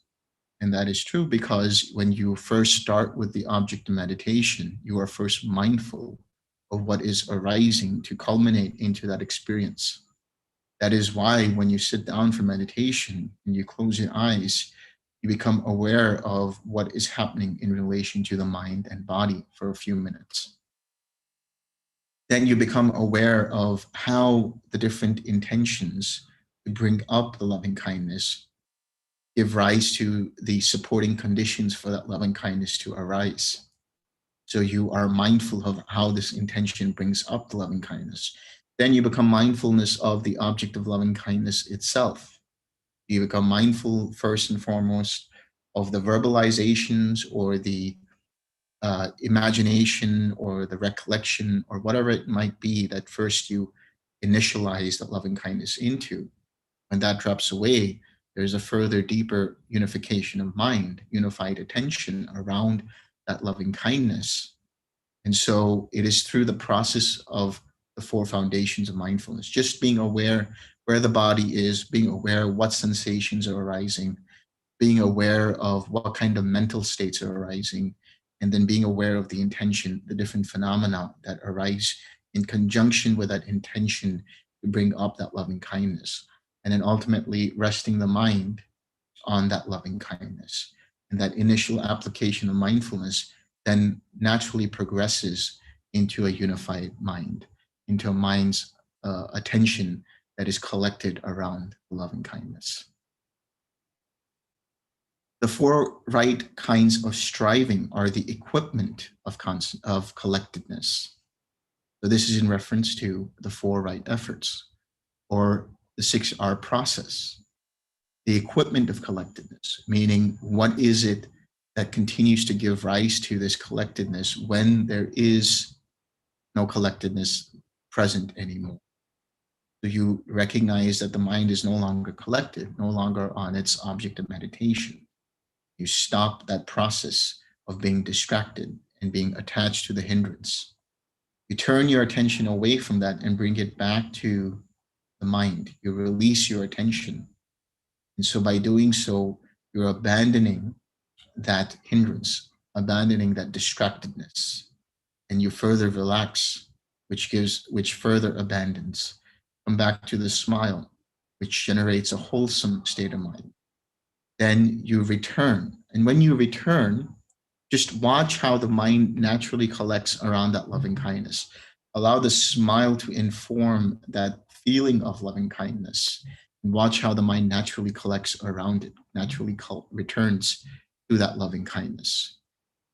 And that is true because when you first start with the object of meditation, you are first mindful of what is arising to culminate into that experience. That is why when you sit down for meditation and you close your eyes, you become aware of what is happening in relation to the mind and body for a few minutes. Then you become aware of how the different intentions to bring up the loving kindness give rise to the supporting conditions for that loving kindness to arise. So you are mindful of how this intention brings up the loving kindness. Then you become mindfulness of the object of loving kindness itself. You become mindful first and foremost of the verbalizations or the imagination or the recollection or whatever it might be that first you initialize that loving kindness into. When that drops away, there's a further deeper unification of mind, unified attention around that loving kindness. And so it is through the process of the four foundations of mindfulness, just being aware where the body is, being aware what sensations are arising, being aware of what kind of mental states are arising, and then being aware of the intention, the different phenomena that arise in conjunction with that intention to bring up that loving kindness. And then ultimately resting the mind on that loving kindness. And that initial application of mindfulness then naturally progresses into a unified mind, into a mind's attention that is collected around loving kindness. The four right kinds of striving are the equipment of collectedness. So this is in reference to the four right efforts, or the 6R process. The equipment of collectedness, meaning what is it that continues to give rise to this collectedness when there is no collectedness present anymore. So you recognize that the mind is no longer collected, no longer on its object of meditation. You stop that process of being distracted and being attached to the hindrance. You turn your attention away from that and bring it back to the mind. You release your attention. And so by doing so, you're abandoning that hindrance, abandoning that distractedness, and you further relax, which further abandons. Come back to the smile, which generates a wholesome state of mind. Then you return. And when you return, just watch how the mind naturally collects around that loving kindness. Allow the smile to inform that feeling of loving kindness. And watch how the mind naturally collects around it, naturally returns to that loving kindness.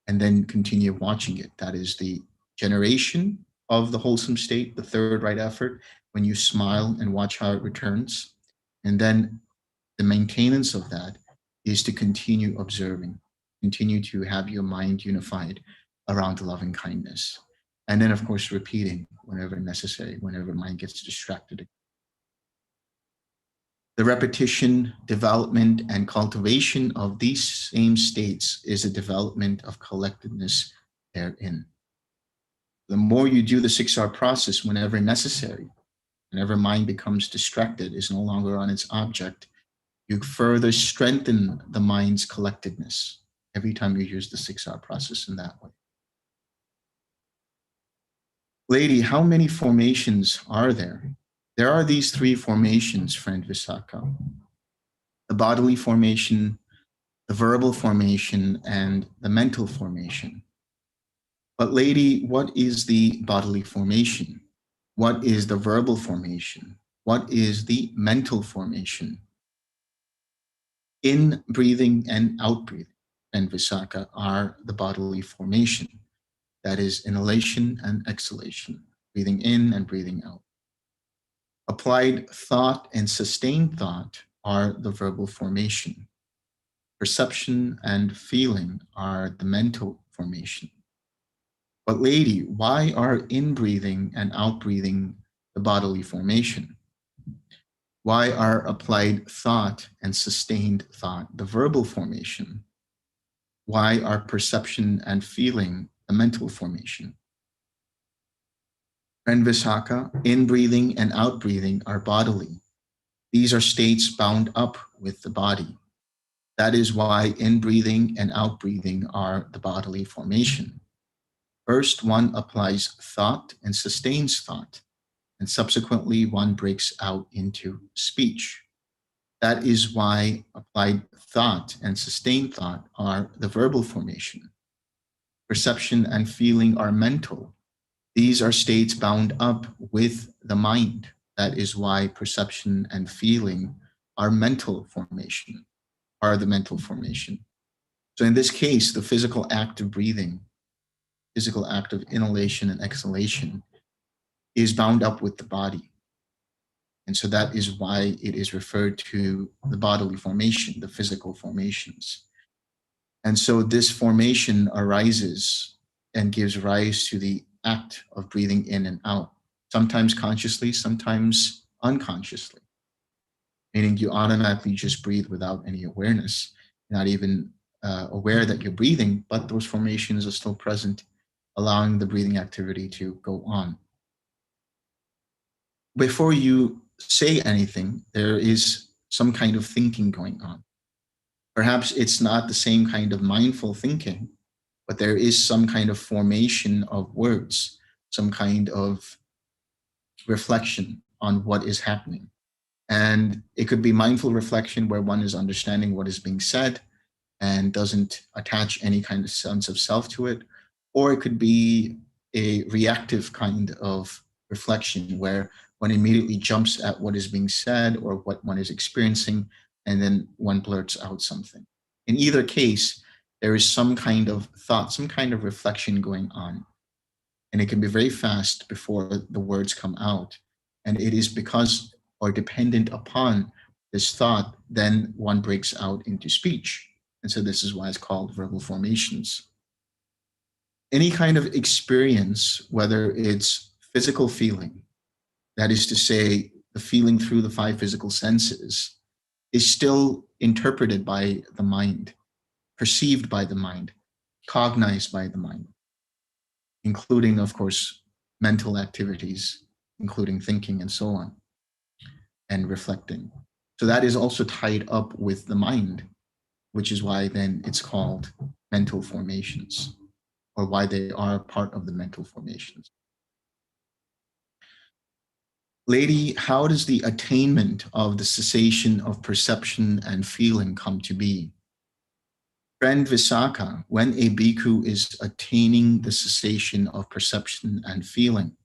And then continue watching it. That is the generation of the wholesome state, the third right effort, when you smile and watch how it returns. And then the maintenance of that is to continue observing, continue to have your mind unified around the loving kindness. And then, of course, repeating whenever necessary, whenever mind gets distracted. The repetition, development, and cultivation of these same states is a development of collectedness therein. The more you do the 6R process whenever necessary, whenever mind becomes distracted, is no longer on its object, you further strengthen the mind's collectedness every time you use the 6R process in that way. Lady, how many formations are there? There are these three formations, friend Visākha: the bodily formation, the verbal formation, and the mental formation. But lady, what is the bodily formation? What is the verbal formation? What is the mental formation? In breathing and out breathing, and Visākha, are the bodily formation. That is inhalation and exhalation, breathing in and breathing out. Applied thought and sustained thought are the verbal formation. Perception and feeling are the mental formation. But lady, why are in-breathing and out-breathing the bodily formation? Why are applied thought and sustained thought the verbal formation? Why are perception and feeling the mental formation? Friend Visākha, in-breathing and out-breathing are bodily. These are states bound up with the body. That is why in-breathing and out-breathing are the bodily formation. First, one applies thought and sustains thought, and subsequently one breaks out into speech. That is why applied thought and sustained thought are the verbal formation. Perception and feeling are mental. These are states bound up with the mind. That is why perception and feeling are the mental formation. So in this case, the physical act of breathing, physical act of inhalation and exhalation, is bound up with the body. And so that is why it is referred to the bodily formation, the physical formations. And so this formation arises and gives rise to the act of breathing in and out, sometimes consciously, sometimes unconsciously, meaning you automatically just breathe without any awareness, not even aware that you're breathing, but those formations are still present, allowing the breathing activity to go on. Before you say anything, there is some kind of thinking going on. Perhaps it's not the same kind of mindful thinking, but there is some kind of formation of words, some kind of reflection on what is happening. And it could be mindful reflection where one is understanding what is being said and doesn't attach any kind of sense of self to it. Or it could be a reactive kind of reflection where one immediately jumps at what is being said or what one is experiencing, and then one blurts out something. In either case, there is some kind of thought, some kind of reflection going on. And it can be very fast before the words come out. And it is because or dependent upon this thought, then one breaks out into speech. And so this is why it's called verbal formations. Any kind of experience, whether it's physical feeling, that is to say, the feeling through the five physical senses, is still interpreted by the mind, perceived by the mind, cognized by the mind, including, of course, mental activities, including thinking and so on, and reflecting. So that is also tied up with the mind, which is why then it's called mental formations, or why they are part of the mental formations. Lady, how does the attainment of the cessation of perception and feeling come to be? Friend Visākha, when a bhikkhu is attaining the cessation of perception and feeling,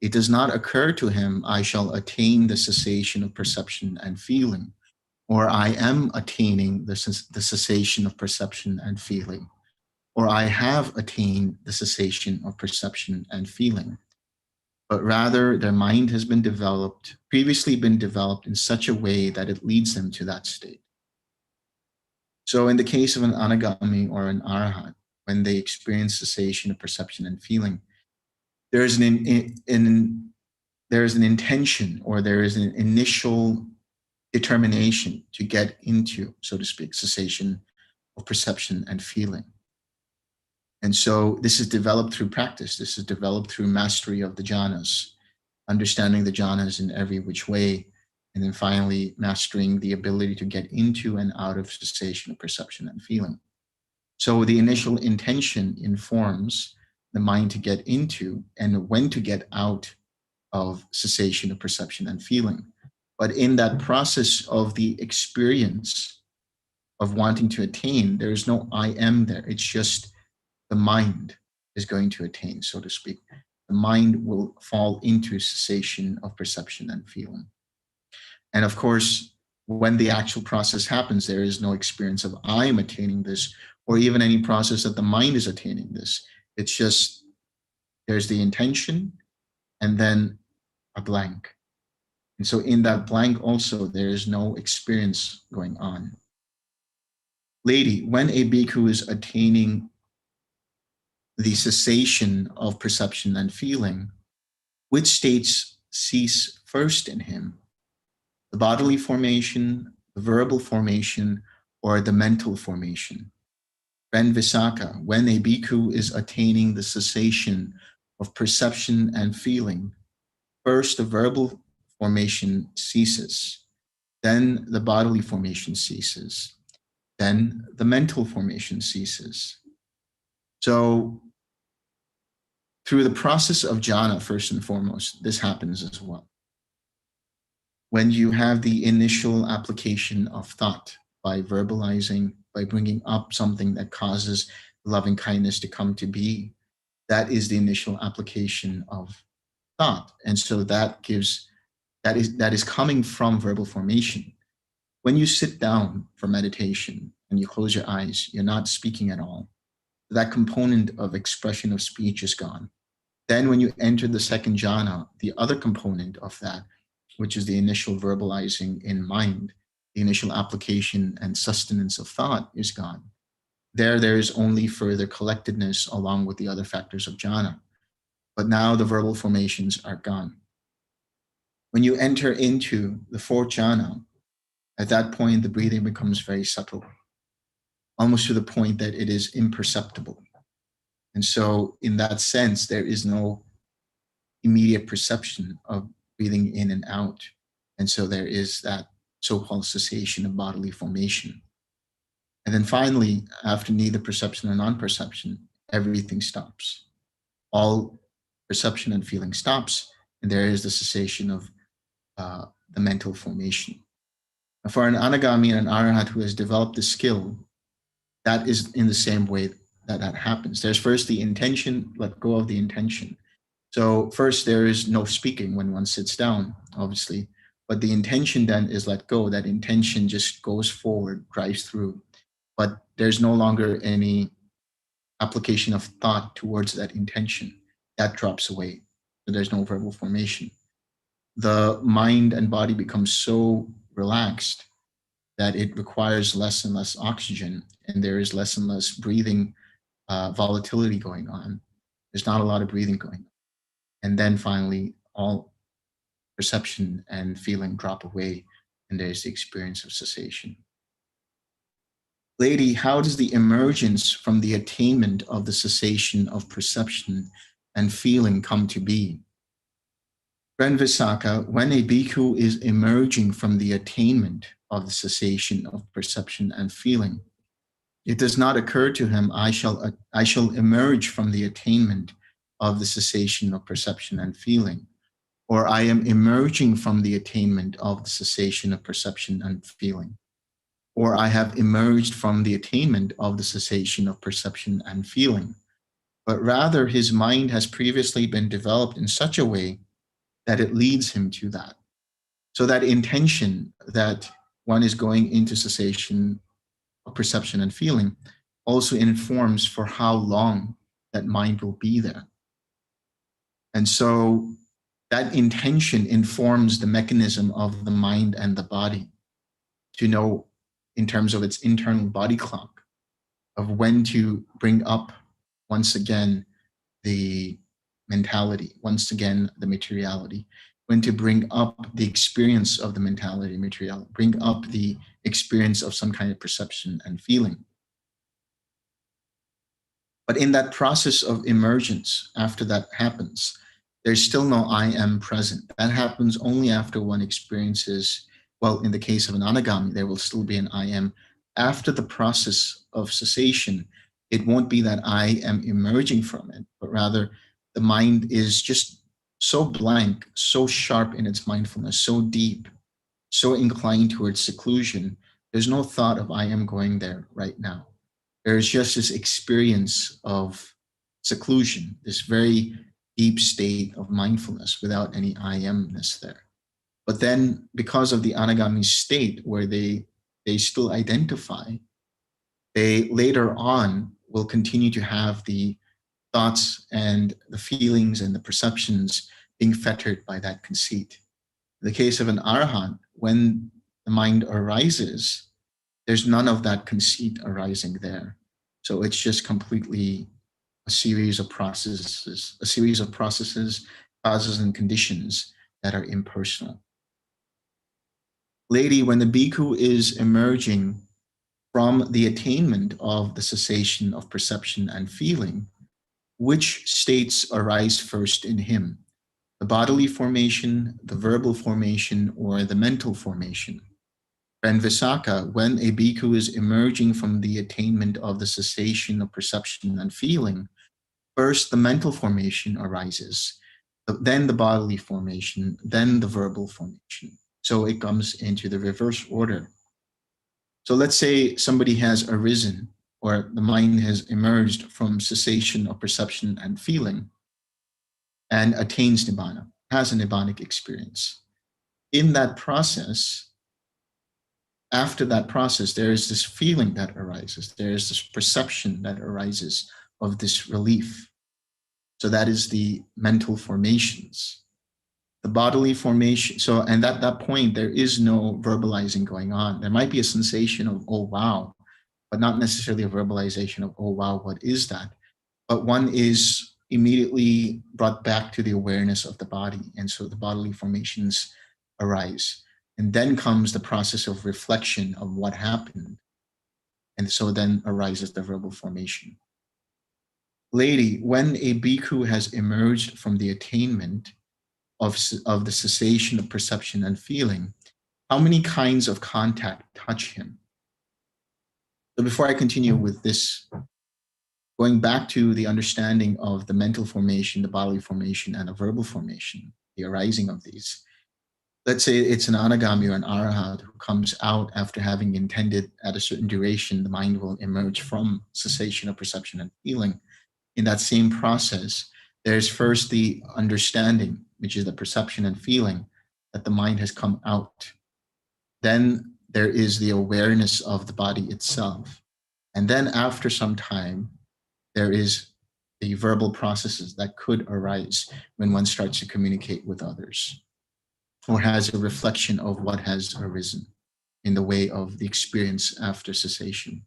it does not occur to him, I shall attain the cessation of perception and feeling, or I am attaining the cessation of perception and feeling, or I have attained the cessation of perception and feeling. But rather their mind has been previously been developed in such a way that it leads them to that state. So in the case of an anagami or an arahant, when they experience cessation of perception and feeling, there is an intention, or there is an initial determination to get into, so to speak, cessation of perception and feeling. And so this is developed through practice. This is developed through mastery of the jhanas, understanding the jhanas in every which way, and then finally mastering the ability to get into and out of cessation of perception and feeling. So the initial intention informs the mind to get into and when to get out of cessation of perception and feeling. But in that process of the experience of wanting to attain, there is no I am there. It's just the mind is going to attain, so to speak. The mind will fall into cessation of perception and feeling. And of course, when the actual process happens, there is no experience of I am attaining this, or even any process that the mind is attaining this. It's just there's the intention and then a blank. And so in that blank also, there is no experience going on. Lady, when a bhikkhu is attaining the cessation of perception and feeling, which states cease first in him? The bodily formation, the verbal formation, or the mental formation? Friend Visākha, when a bhikkhu is attaining the cessation of perception and feeling, first the verbal formation ceases, then the bodily formation ceases, then the mental formation ceases. So through the process of jhana, first and foremost, this happens as well. When you have the initial application of thought by verbalizing, by bringing up something that causes loving kindness to come to be, that is the initial application of thought. And so that is coming from verbal formation. When you sit down for meditation and you close your eyes, you're not speaking at all. That component of expression of speech is gone. Then when you enter the second jhana, the other component of that, which is the initial verbalizing in mind, the initial application and sustenance of thought is gone. There is only further collectedness along with the other factors of jhana. But now the verbal formations are gone. When you enter into the fourth jhana, at that point, the breathing becomes very subtle, almost to the point that it is imperceptible. And so in that sense, there is no immediate perception of breathing in and out. And so there is that so-called cessation of bodily formation. And then finally, after neither perception or non-perception, everything stops. All perception and feeling stops, and there is the cessation of the mental formation. For an anagami and an arahant who has developed the skill, that is in the same way that happens. There's first the intention, let go of the intention. So first there is no speaking when one sits down, obviously, but the intention then is let go. That intention just goes forward, drives through, but there's no longer any application of thought towards that intention. That drops away. So there's no verbal formation. The mind and body become so relaxed that it requires less and less oxygen, and there is less and less breathing volatility going on. There's not a lot of breathing going on. And then finally, all perception and feeling drop away, and there's the experience of cessation. Lady, how does the emergence from the attainment of the cessation of perception and feeling come to be? Friend Visākha, when a bhikkhu is emerging from the attainment of the cessation of perception and feeling, it does not occur to him, I shall emerge from the attainment of the cessation of perception and feeling, or I am emerging from the attainment of the cessation of perception and feeling, or I have emerged from the attainment of the cessation of perception and feeling. But rather, his mind has previously been developed in such a way that it leads him to that. So that intention that one is going into cessation of perception and feeling also informs for how long that mind will be there. And so that intention informs the mechanism of the mind and the body to know in terms of its internal body clock of when to bring up once again the mentality, once again the materiality, when to bring up the experience of the mentality, materiality, bring up the experience of some kind of perception and feeling. But in that process of emergence, after that happens, there's still no I am present. That happens only after one experiences, well, in the case of an anagami, there will still be an I am. After the process of cessation, it won't be that I am emerging from it, but rather the mind is just so blank, so sharp in its mindfulness, so deep, so inclined towards seclusion. There's no thought of I am going there right now. There's just this experience of seclusion, this very deep state of mindfulness without any I amness there. But then because of the anagami state where they still identify, they later on will continue to have the thoughts and the feelings and the perceptions being fettered by that conceit. In the case of an arahant, when the mind arises, there's none of that conceit arising there. So it's just completely a series of processes, causes and conditions that are impersonal. Lady, when the bhikkhu is emerging from the attainment of the cessation of perception and feeling, which states arise first in him? The bodily formation, the verbal formation, or the mental formation? And Visākha, when a bhikkhu is emerging from the attainment of the cessation of perception and feeling, first the mental formation arises, then the bodily formation, then the verbal formation. So it comes into the reverse order. So let's say somebody has arisen, or the mind has emerged from cessation of perception and feeling and attains Nibbana, has a Nibbanic experience. In that process, after that process, there is this feeling that arises. There is this perception that arises of this relief. So that is the mental formations. The bodily formation, so, and at that point, there is no verbalizing going on. There might be a sensation of, oh, wow, but not necessarily a verbalization of, oh, wow, what is that? But one is immediately brought back to the awareness of the body. And so the bodily formations arise. And then comes the process of reflection of what happened. And so then arises the verbal formation. Lady, when a bhikkhu has emerged from the attainment of the cessation of perception and feeling, how many kinds of contact touch him? So before I continue with this, going back to the understanding of the mental formation, the bodily formation, and the verbal formation, the arising of these, let's say it's an anagami or an arahant who comes out after having intended at a certain duration, the mind will emerge from cessation of perception and feeling. In that same process, there's first the understanding, which is the perception and feeling that the mind has come out. Then there is the awareness of the body itself. And then after some time, there is the verbal processes that could arise when one starts to communicate with others, or has a reflection of what has arisen in the way of the experience after cessation.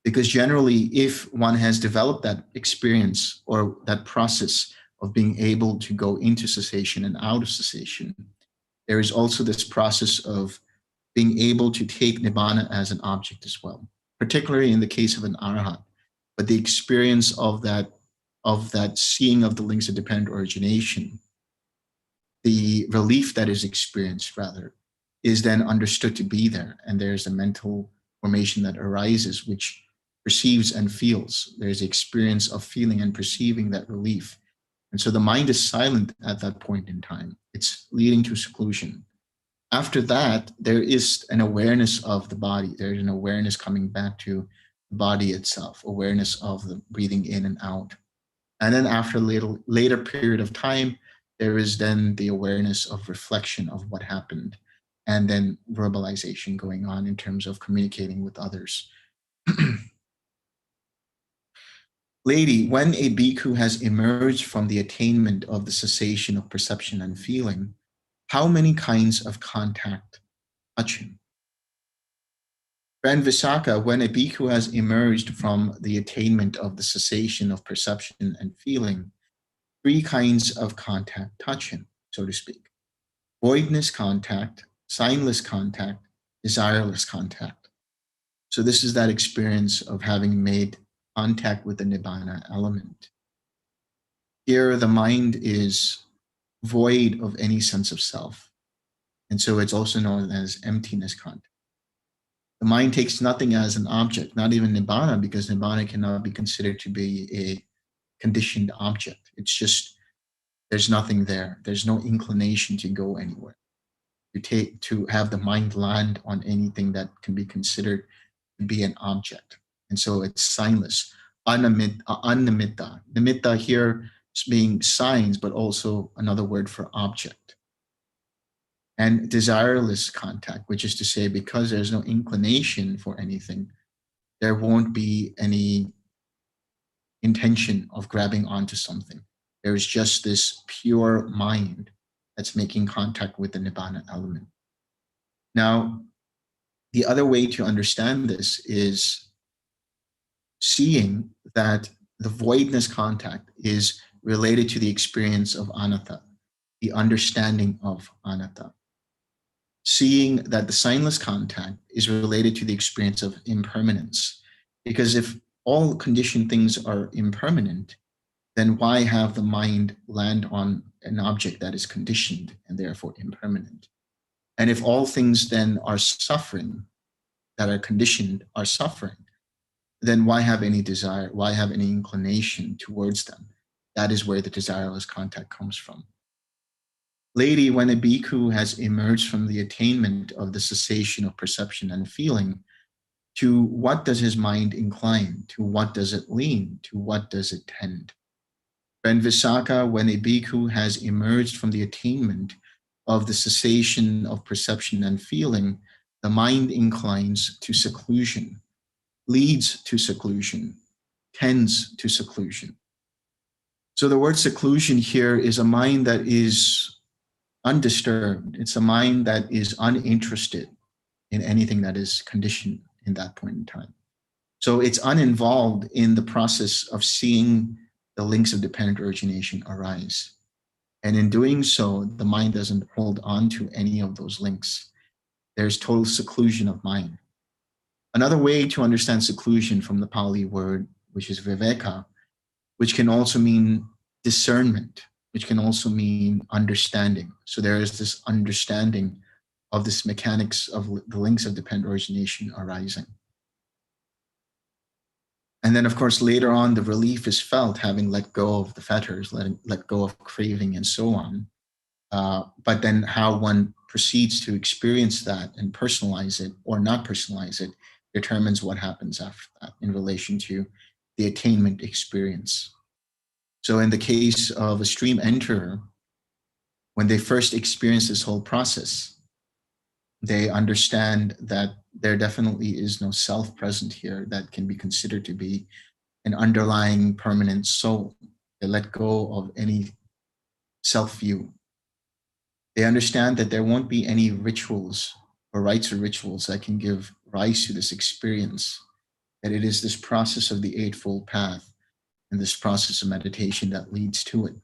Because generally, if one has developed that experience or that process of being able to go into cessation and out of cessation, there is also this process of being able to take Nibbana as an object as well, particularly in the case of an arahant. But the experience of that seeing of the links of dependent origination, the relief that is experienced, rather, is then understood to be there. And there's a mental formation that arises, which perceives and feels. There's the experience of feeling and perceiving that relief. And so the mind is silent at that point in time. It's leading to seclusion. After that, there is an awareness of the body. There's an awareness coming back to the body itself, awareness of the breathing in and out. And then after a later period of time, there is then the awareness of reflection of what happened, and then verbalization going on in terms of communicating with others. Lady, when a bhikkhu has emerged from the attainment of the cessation of perception and feeling, how many kinds of contact touch him? Friend Visākha, when a bhikkhu has emerged from the attainment of the cessation of perception and feeling, 3 kinds of contact touch him, so to speak. Voidness contact, signless contact, desireless contact. So this is that experience of having made contact with the Nibbana element. Here, the mind is void of any sense of self. And so it's also known as emptiness contact. The mind takes nothing as an object, not even Nibbana, because Nibbana cannot be considered to be a conditioned object. It's just, there's nothing there. There's no inclination to go anywhere, to have the mind land on anything that can be considered to be an object. And so it's signless, annamitta. Nimitta here is being signs, but also another word for object. And desireless contact, which is to say, because there's no inclination for anything, there won't be any intention of grabbing onto something. There's just this pure mind that's making contact with the Nibbana element. Now, the other way to understand this is seeing that the voidness contact is related to the experience of anatta, the understanding of anatta. Seeing that the signless contact is related to the experience of impermanence. Because if all conditioned things are impermanent, then why have the mind land on an object that is conditioned and therefore impermanent? And if all things then are suffering, that are conditioned, are suffering, then why have any desire? Why have any inclination towards them? That is where the desireless contact comes from. Lady, when a bhikkhu has emerged from the attainment of the cessation of perception and feeling, to what does his mind incline? To what does it lean? To what does it tend? Friend Visākha, when a bhikkhu has emerged from the attainment of the cessation of perception and feeling, the mind inclines to seclusion, leads to seclusion, tends to seclusion. So the word seclusion here is a mind that is undisturbed. It's a mind that is uninterested in anything that is conditioned in that point in time. So it's uninvolved in the process of seeing the links of dependent origination arise. And in doing so, the mind doesn't hold on to any of those links. There's total seclusion of mind. Another way to understand seclusion from the Pali word, which is viveka, which can also mean discernment, which can also mean understanding. So there is this understanding of this mechanics of the links of dependent origination arising. And then, of course, later on, the relief is felt, having let go of the fetters, let go of craving and so on. But then how one proceeds to experience that and personalize it or not personalize it determines what happens after that in relation to the attainment experience. So in the case of a stream enterer, when they first experience this whole process, they understand that there definitely is no self present here that can be considered to be an underlying permanent soul. They let go of any self-view. They understand that there won't be any rituals or rites or rituals that can give rise to this experience, that it is this process of the Eightfold Path and this process of meditation that leads to it.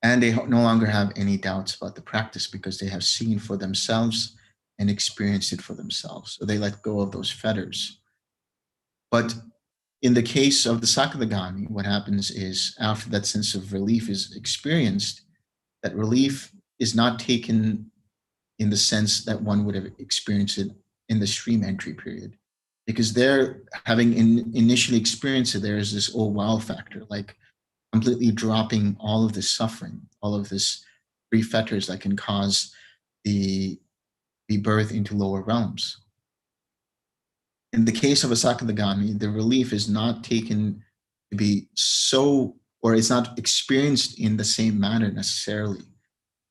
And they no longer have any doubts about the practice because they have seen for themselves and experienced it for themselves. So they let go of those fetters. But in the case of the Sakadagami, what happens is after that sense of relief is experienced, that relief is not taken in the sense that one would have experienced it in the stream entry period. Because they're having initially experienced it, there is this oh wow factor, like completely dropping all of this suffering, all of this free fetters that can cause the birth into lower realms. In the case of a Sakadagami, the relief is not taken to be so, or it's not experienced in the same manner necessarily.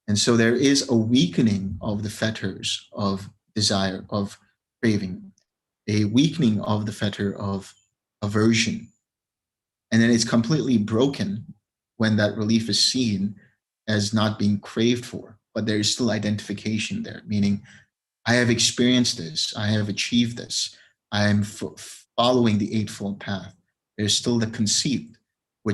And so there is a weakening of the fetters of desire, of craving, a weakening of the fetter of aversion. And then it's completely broken when that relief is seen as not being craved for, but there is still identification there, meaning I have experienced this, I have achieved this, I am following the Eightfold Path. There's still the conceit,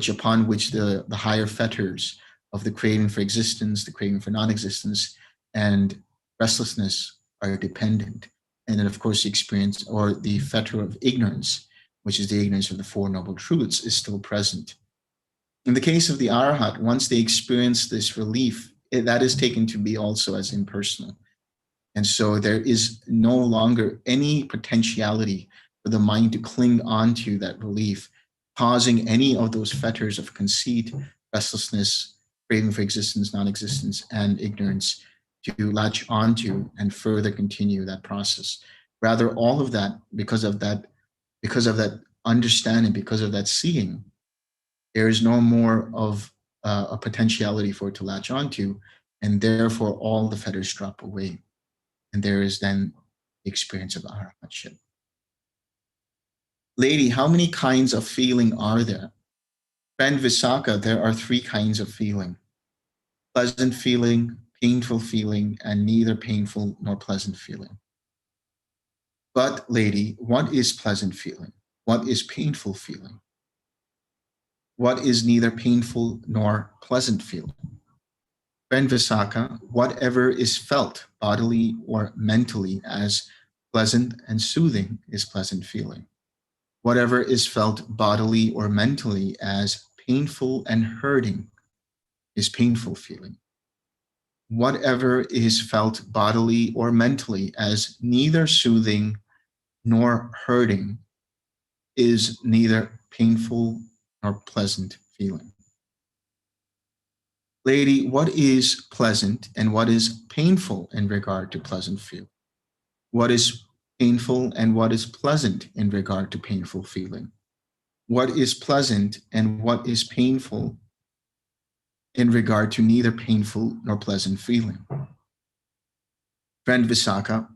upon which the higher fetters of the craving for existence, the craving for non-existence, and restlessness are dependent. And then, of course, the experience or the fetter of ignorance, which is the ignorance of the Four Noble Truths, is still present. In the case of the arahant, once they experience this relief, that is taken to be also as impersonal. And so there is no longer any potentiality for the mind to cling onto that belief, causing any of those fetters of conceit, restlessness, craving for existence, non-existence, and ignorance to latch onto and further continue that process. Rather, all of that, because of that understanding, because of that seeing, there is no more of a potentiality for it to latch onto, and therefore all the fetters drop away. And there is then the experience of arahantship. Lady, how many kinds of feeling are there? Friend Visākha, there are 3 kinds of feeling: pleasant feeling, painful feeling, and neither painful nor pleasant feeling. But lady, what is pleasant feeling? What is painful feeling? What is neither painful nor pleasant feeling? Friend Visākha, whatever is felt bodily or mentally as pleasant and soothing is pleasant feeling. Whatever is felt bodily or mentally as painful and hurting is painful feeling. Whatever is felt bodily or mentally as neither soothing nor hurting is neither painful nor pleasant feeling. Lady, what is pleasant and what is painful in regard to pleasant feeling? What is painful and what is pleasant in regard to painful feeling? What is pleasant and what is painful in regard to neither painful nor pleasant feeling? Friend Visākha,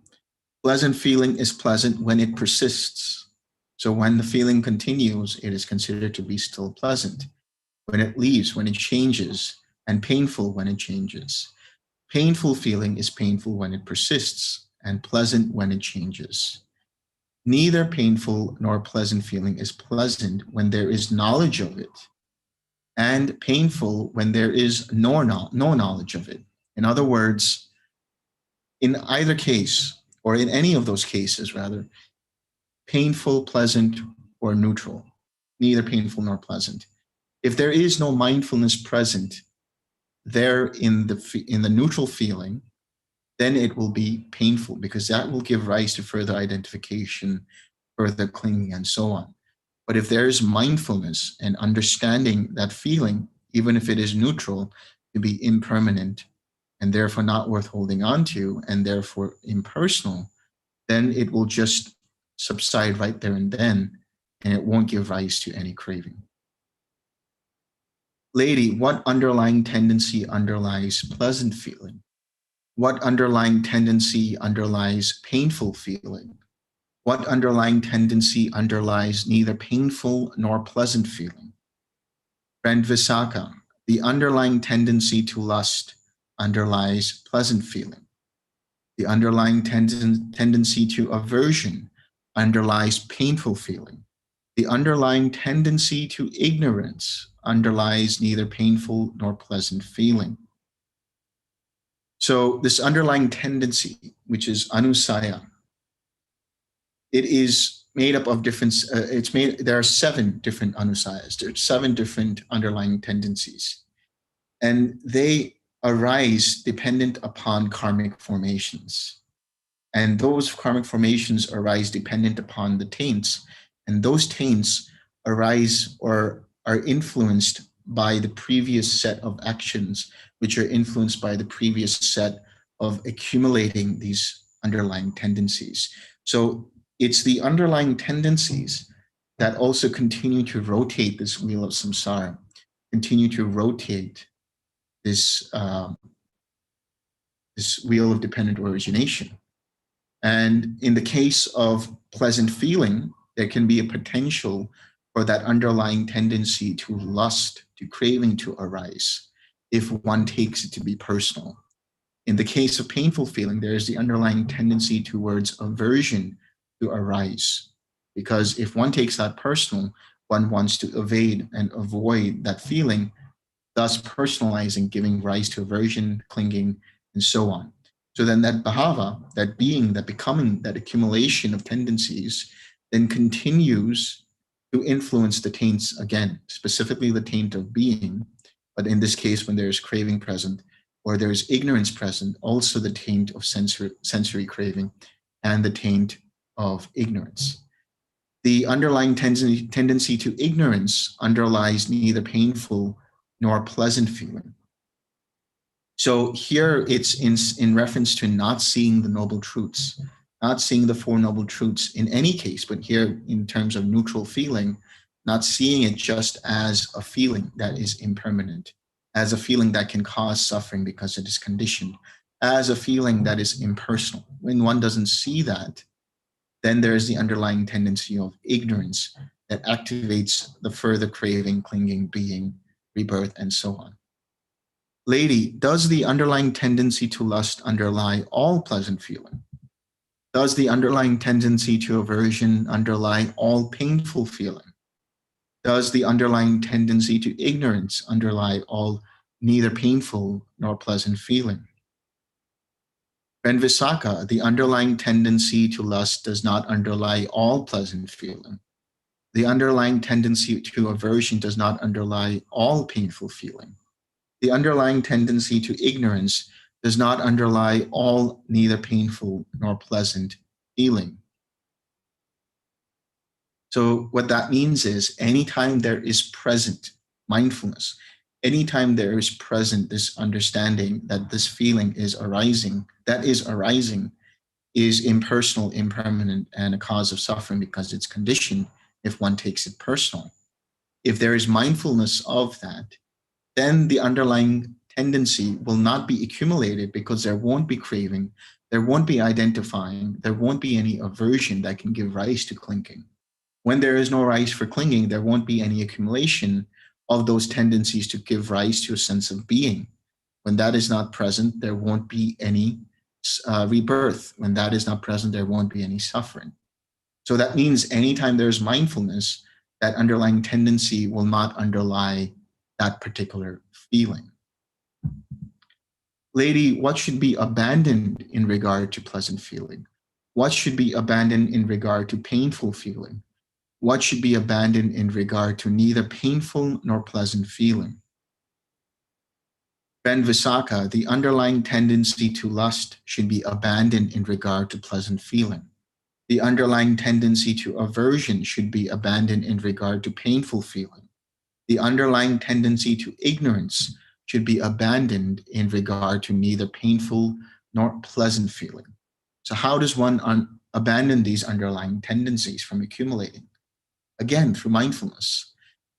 pleasant feeling is pleasant when it persists. So when the feeling continues, it is considered to be still pleasant. When it leaves, when it changes, and painful when it changes. Painful feeling is painful when it persists, and pleasant when it changes. Neither painful nor pleasant feeling is pleasant when there is knowledge of it, and painful when there is no knowledge of it. In other words, in either case, or in any of those cases rather, painful, pleasant, or neutral, neither painful nor pleasant. If there is no mindfulness present there in the neutral feeling, then it will be painful, because that will give rise to further identification, further clinging, and so on. But if there is mindfulness and understanding that feeling, even if it is neutral, to be impermanent and therefore not worth holding on to and therefore impersonal, then it will just subside right there and then, and it won't give rise to any craving. Lady, what underlying tendency underlies pleasant feeling? What underlying tendency underlies painful feeling? What underlying tendency underlies neither painful nor pleasant feeling? Friend Visākha, the underlying tendency to lust underlies pleasant feeling. The underlying tendency to aversion underlies painful feeling. The underlying tendency to ignorance underlies neither painful nor pleasant feeling. So this underlying tendency, which is anusaya, it is made up of different, there are 7 different anusayas. There are 7 different underlying tendencies. And they arise dependent upon karmic formations. And those karmic formations arise dependent upon the taints. And those taints arise or are influenced by the previous set of actions, which are influenced by the previous set of accumulating these underlying tendencies. So it's the underlying tendencies that also continue to rotate this wheel of samsara, continue to rotate this, this wheel of dependent origination. And in the case of pleasant feeling, there can be a potential for that underlying tendency to lust, to craving to arise, if one takes it to be personal. In the case of painful feeling, there is the underlying tendency towards aversion to arise, because if one takes that personal, one wants to evade and avoid that feeling, thus personalizing, giving rise to aversion, clinging, and so on. So then that bhava, that being, that becoming, that accumulation of tendencies, then continues to influence the taints again, specifically the taint of being. But in this case, when there is craving present, or there is ignorance present, also the taint of sensory craving and the taint of ignorance. The underlying tendency to ignorance underlies neither painful nor pleasant feeling. So here it's in reference to not seeing the noble truths, not seeing the Four Noble Truths in any case, but here in terms of neutral feeling, not seeing it just as a feeling that is impermanent, as a feeling that can cause suffering because it is conditioned, as a feeling that is impersonal. When one doesn't see that, then there is the underlying tendency of ignorance that activates the further craving, clinging, being, rebirth, and so on. Lady, does the underlying tendency to lust underlie all pleasant feeling? Does the underlying tendency to aversion underlie all painful feeling? Does the underlying tendency to ignorance underlie all neither painful nor pleasant feeling? Friend Visākha, the underlying tendency to lust does not underlie all pleasant feeling. The underlying tendency to aversion does not underlie all painful feeling. The underlying tendency to ignorance does not underlie all neither painful nor pleasant feeling. So what that means is anytime there is present mindfulness, anytime there is present this understanding that this feeling is arising, is impersonal, impermanent, and a cause of suffering because it's conditioned if one takes it personal. If there is mindfulness of that, then the underlying tendency will not be accumulated because there won't be craving, there won't be identifying, there won't be any aversion that can give rise to clinging. When there is no rise for clinging, there won't be any accumulation of those tendencies to give rise to a sense of being. When that is not present, there won't be any rebirth. When that is not present, there won't be any suffering. So that means anytime there's mindfulness, that underlying tendency will not underlie that particular feeling. Lady, what should be abandoned in regard to pleasant feeling? What should be abandoned in regard to painful feeling? What should be abandoned in regard to neither painful nor pleasant feeling? Friend Visākha, the underlying tendency to lust should be abandoned in regard to pleasant feeling. The underlying tendency to aversion should be abandoned in regard to painful feeling. The underlying tendency to ignorance should be abandoned in regard to neither painful nor pleasant feeling. So how does one abandon these underlying tendencies from accumulating? Again, through mindfulness.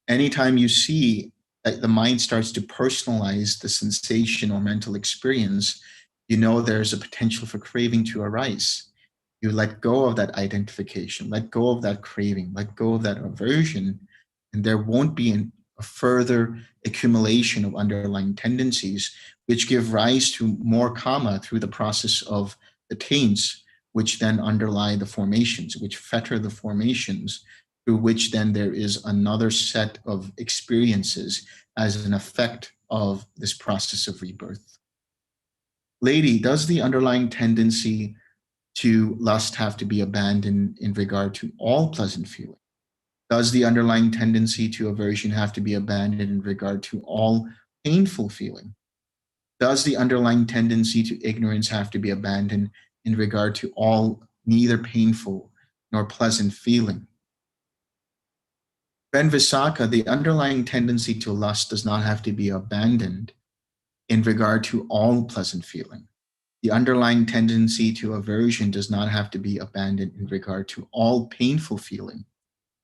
Anytime you see that the mind starts to personalize the sensation or mental experience, you know there's a potential for craving to arise. You let go of that identification, let go of that craving, let go of that aversion, and there won't be a further accumulation of underlying tendencies, which give rise to more karma through the process of the taints, which then underlie the formations, which fetter the formations, through which then there is another set of experiences as an effect of this process of rebirth. Lady, does the underlying tendency to lust have to be abandoned in regard to all pleasant feeling? Does the underlying tendency to aversion have to be abandoned in regard to all painful feeling? Does the underlying tendency to ignorance have to be abandoned in regard to all neither painful nor pleasant feeling? Friend Visākha, the underlying tendency to lust does not have to be abandoned in regard to all pleasant feeling. The underlying tendency to aversion does not have to be abandoned in regard to all painful feeling.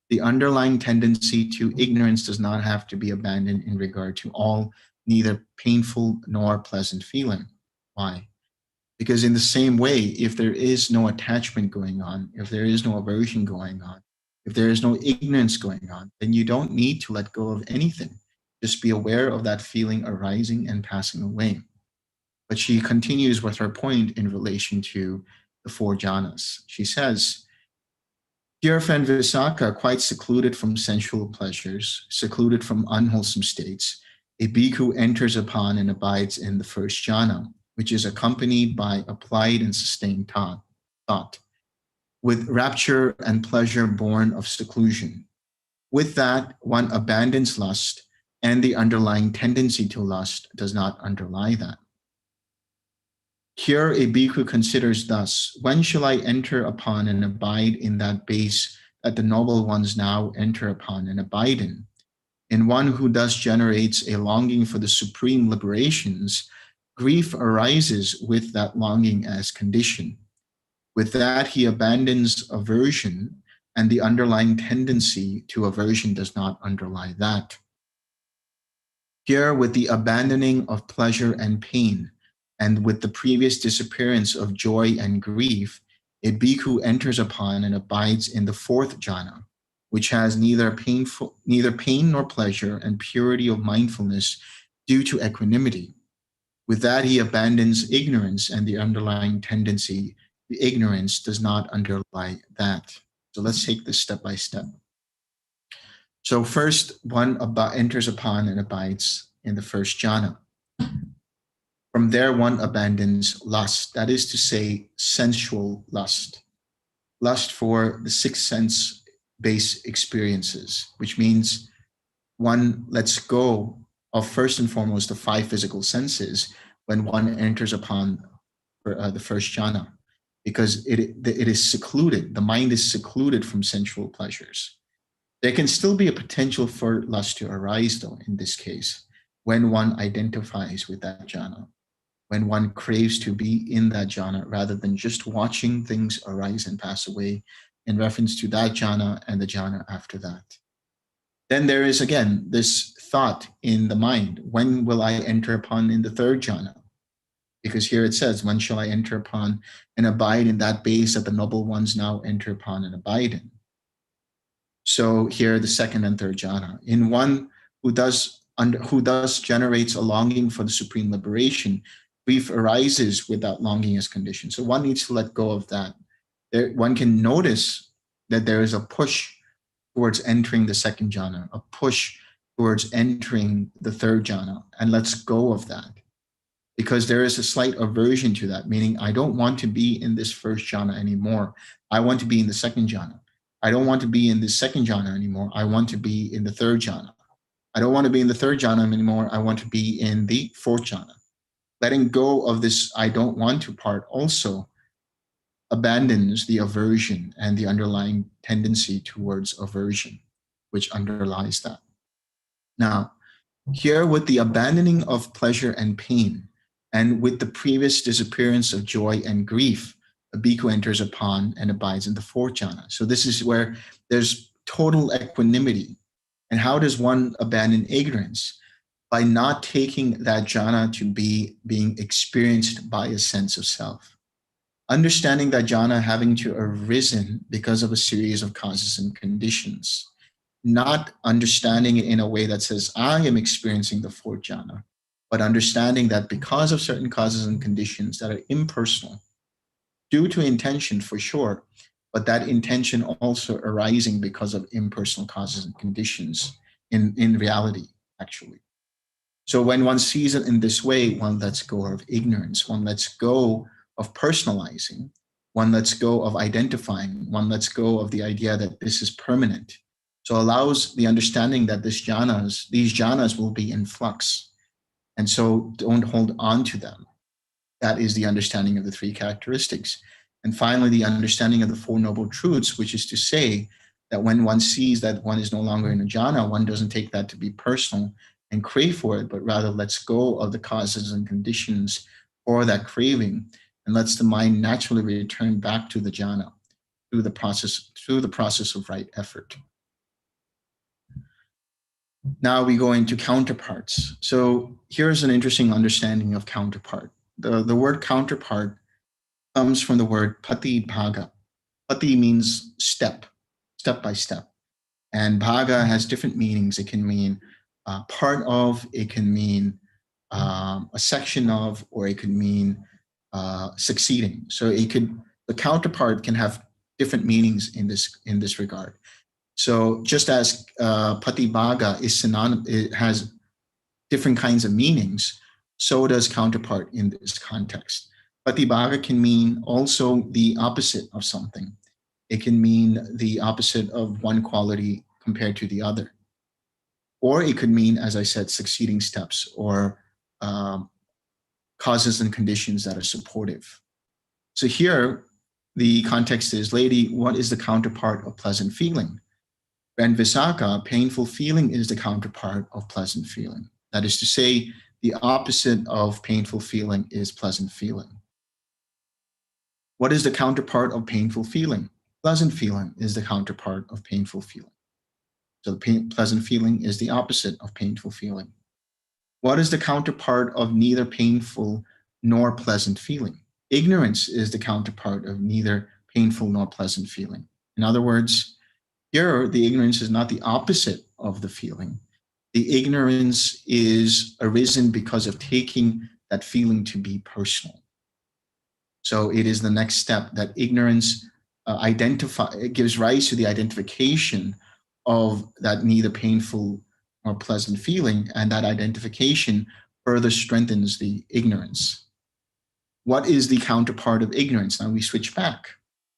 The underlying tendency to ignorance does not have to be abandoned in regard to all neither painful nor pleasant feeling. Why? Because in the same way, if there is no attachment going on, if there is no aversion going on, if there is no ignorance going on, then you don't need to let go of anything. Just be aware of that feeling arising and passing away. But she continues with her point in relation to the four jhanas. She says, dear friend Visākha, quite secluded from sensual pleasures, secluded from unwholesome states, a bhikkhu enters upon and abides in the first jhana, which is accompanied by applied and sustained thought, with rapture and pleasure born of seclusion. With that, one abandons lust, and the underlying tendency to lust does not underlie that. Here a bhikkhu considers thus, when shall I enter upon and abide in that base that the noble ones now enter upon and abide in? In one who thus generates a longing for the supreme liberations, grief arises with that longing as condition. With that, he abandons aversion, and the underlying tendency to aversion does not underlie that. Here, with the abandoning of pleasure and pain, and with the previous disappearance of joy and grief, a bhikkhu enters upon and abides in the fourth jhana, which has neither pain nor pleasure, and purity of mindfulness due to equanimity. With that, he abandons ignorance, and the underlying tendency to ignorance does not underlie that. So let's take this step by step. So first, one enters upon and abides in the first jhana. From there, one abandons lust, that is to say, sensual lust. Lust for the six sense-based experiences, which means one lets go of, first and foremost, the five physical senses when one enters upon the first jhana, because it is secluded. The mind is secluded from sensual pleasures. There can still be a potential for lust to arise, though, in this case, when one identifies with that jhana, when one craves to be in that jhana rather than just watching things arise and pass away in reference to that jhana and the jhana after that. Then there is, again, this thought in the mind, when will I enter upon in the third jhana? Because here it says, when shall I enter upon and abide in that base that the noble ones now enter upon and abide in? So here, the second and third jhana. In one who thus generates a longing for the supreme liberation, grief arises with that longing as condition. So one needs to let go of that. One can notice that there is a push towards entering the second jhana, a push towards entering the third jhana, and let's go of that. Because there is a slight aversion to that, meaning I don't want to be in this first jhana anymore. I want to be in the second jhana. I don't want to be in the second jhana anymore. I want to be in the third jhana. I don't want to be in the third jhana anymore. I want to be in the fourth jhana. Letting go of this I don't want to part also abandons the aversion and the underlying tendency towards aversion, which underlies that. Now, here with the abandoning of pleasure and pain, and with the previous disappearance of joy and grief, a bhikkhu enters upon and abides in the fourth jhana. So this is where there's total equanimity. And how does one abandon ignorance? By not taking that jhana to be being experienced by a sense of self. Understanding that jhana having to arisen because of a series of causes and conditions. Not understanding it in a way that says, I am experiencing the fourth jhana, but understanding that because of certain causes and conditions that are impersonal, due to intention for sure, but that intention also arising because of impersonal causes and conditions in reality, actually. So when one sees it in this way, one lets go of ignorance, one lets go of personalizing, one lets go of identifying, one lets go of the idea that this is permanent. So allows the understanding that these jhanas will be in flux. And so don't hold on to them. That is the understanding of the three characteristics. And finally, the understanding of the Four Noble Truths, which is to say that when one sees that one is no longer in a jhana, one doesn't take that to be personal and crave for it, but rather lets go of the causes and conditions for that craving and lets the mind naturally return back to the jhana through the process of right effort. Now we go into counterparts. So here's an interesting understanding of counterpart. The word counterpart comes from the word pati bhaga. Pati means step by step. And bhaga has different meanings. It can mean part of, it can mean a section of, or it could mean succeeding. So the counterpart can have different meanings in this regard. So just as patibhaga is synonymous, it has different kinds of meanings, so does counterpart in this context. Patibhaga can mean also the opposite of something. It can mean the opposite of one quality compared to the other. Or it could mean, as I said, succeeding steps or causes and conditions that are supportive. So here, the context is, lady, what is the counterpart of pleasant feeling? And Visākha, painful feeling is the counterpart of pleasant feeling. That is to say, the opposite of painful feeling is pleasant feeling. What is the counterpart of painful feeling? Pleasant feeling is the counterpart of painful feeling. So pleasant feeling is the opposite of painful feeling. What is the counterpart of neither painful nor pleasant feeling? Ignorance is the counterpart of neither painful nor pleasant feeling. In other words, here the ignorance is not the opposite of the feeling. The ignorance is arisen because of taking that feeling to be personal. So it is the next step that ignorance it gives rise to the identification of that neither painful nor pleasant feeling, and that identification further strengthens the ignorance. What is the counterpart of ignorance? Now we switch back.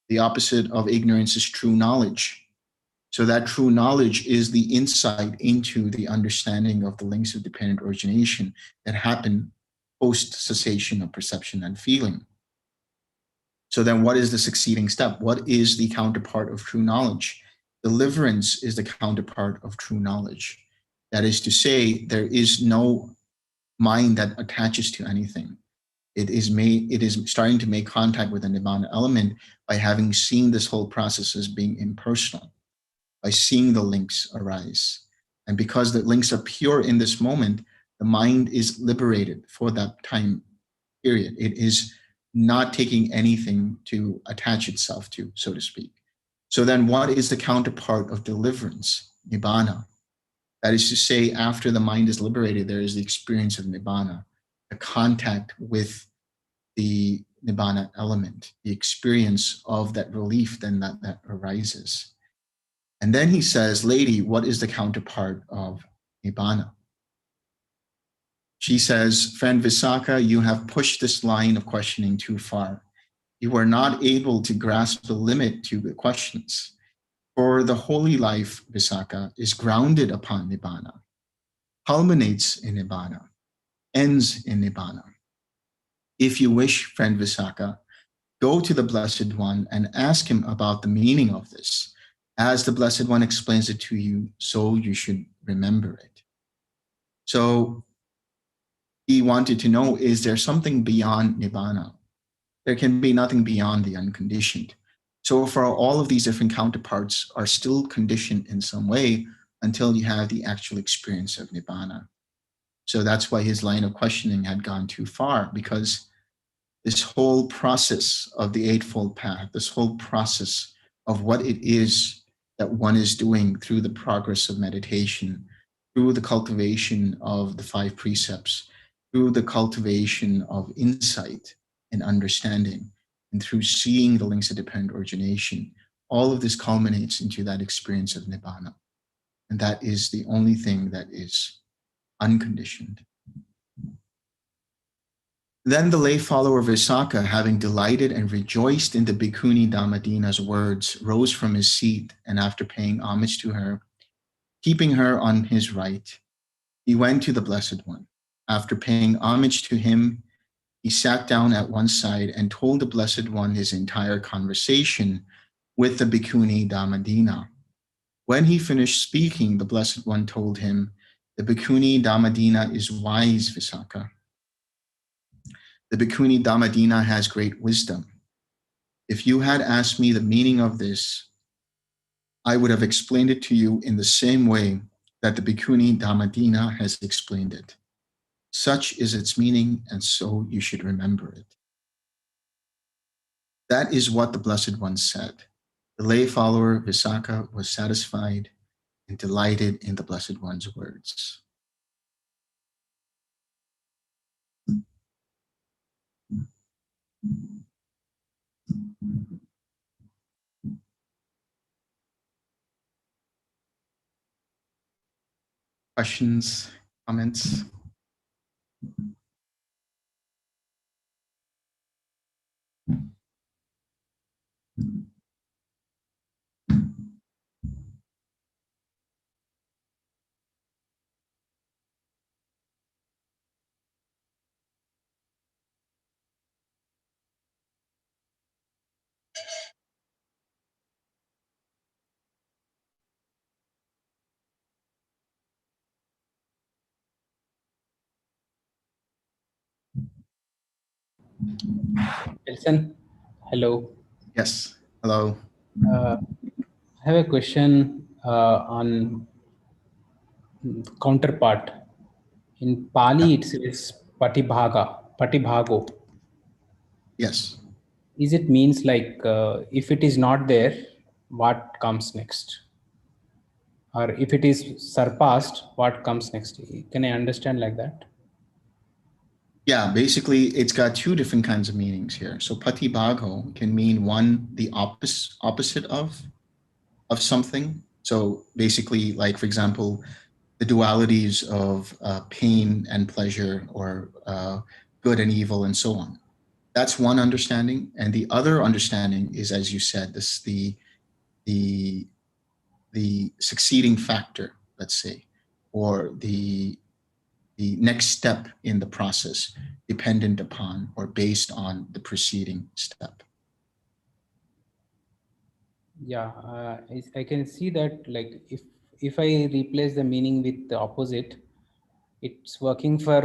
The opposite of ignorance is true knowledge. So that true knowledge is the insight into the understanding of the links of dependent origination that happen post-cessation of perception and feeling. So then what is the succeeding step? What is the counterpart of true knowledge? Deliverance is the counterpart of true knowledge. That is to say, there is no mind that attaches to anything. It is starting to make contact with the Nibbana element by having seen this whole process as being impersonal, by seeing the links arise. And because the links are pure in this moment, the mind is liberated for that time period. It is not taking anything to attach itself to, so to speak. So then what is the counterpart of deliverance? Nibbana. That is to say, after the mind is liberated, there is the experience of Nibbana, the contact with the Nibbana element, the experience of that relief then that arises. And then he says, lady, what is the counterpart of Nibbana? She says, friend Visākha, you have pushed this line of questioning too far. You are not able to grasp the limit to the questions. For the holy life, Visākha, is grounded upon Nibbana, culminates in Nibbana, ends in Nibbana. If you wish, friend Visākha, go to the Blessed One and ask him about the meaning of this. As the Blessed One explains it to you, so you should remember it. So he wanted to know, is there something beyond Nibbana? There can be nothing beyond the unconditioned. So for all of these different counterparts are still conditioned in some way until you have the actual experience of Nibbana. So that's why his line of questioning had gone too far, because this whole process of the Eightfold Path, this whole process of what it is that one is doing through the progress of meditation, through the cultivation of the 5 precepts, through the cultivation of insight and understanding, and through seeing the links of dependent origination, all of this culminates into that experience of Nibbana. And that is the only thing that is unconditioned. Then the lay follower Visākha, having delighted and rejoiced in the Bhikkhuni Dhammadinna's words, rose from his seat, and after paying homage to her, keeping her on his right, he went to the Blessed One. After paying homage to him, he sat down at one side and told the Blessed One his entire conversation with the Bhikkhuni Dhammadinnā. When he finished speaking, the Blessed One told him, the Bhikkhuni Dhammadinnā is wise, Visākha. The Bhikkhuni Dhammadinna has great wisdom. If you had asked me the meaning of this, I would have explained it to you in the same way that the Bhikkhuni Dhammadinna has explained it. Such is its meaning, and so you should remember it. That is what the Blessed One said. The lay follower Visākha was satisfied and delighted in the Blessed One's words. Questions, comments? Delson, hello. Yes. Hello. I have a question on counterpart. In Pali, it says patibhago. Yes. Is it means like if it is not there, what comes next? Or if it is surpassed, what comes next? Can I understand like that? Yeah, basically, it's got two different kinds of meanings here. So patibhago can mean one, the opposite of something. So basically, like, for example, the dualities of pain and pleasure, or good and evil, and so on. That's one understanding. And the other understanding is, as you said, this the succeeding factor, let's say, or the next step in the process, dependent upon or based on the preceding step. Yeah, I can see that, like, if I replace the meaning with the opposite, it's working for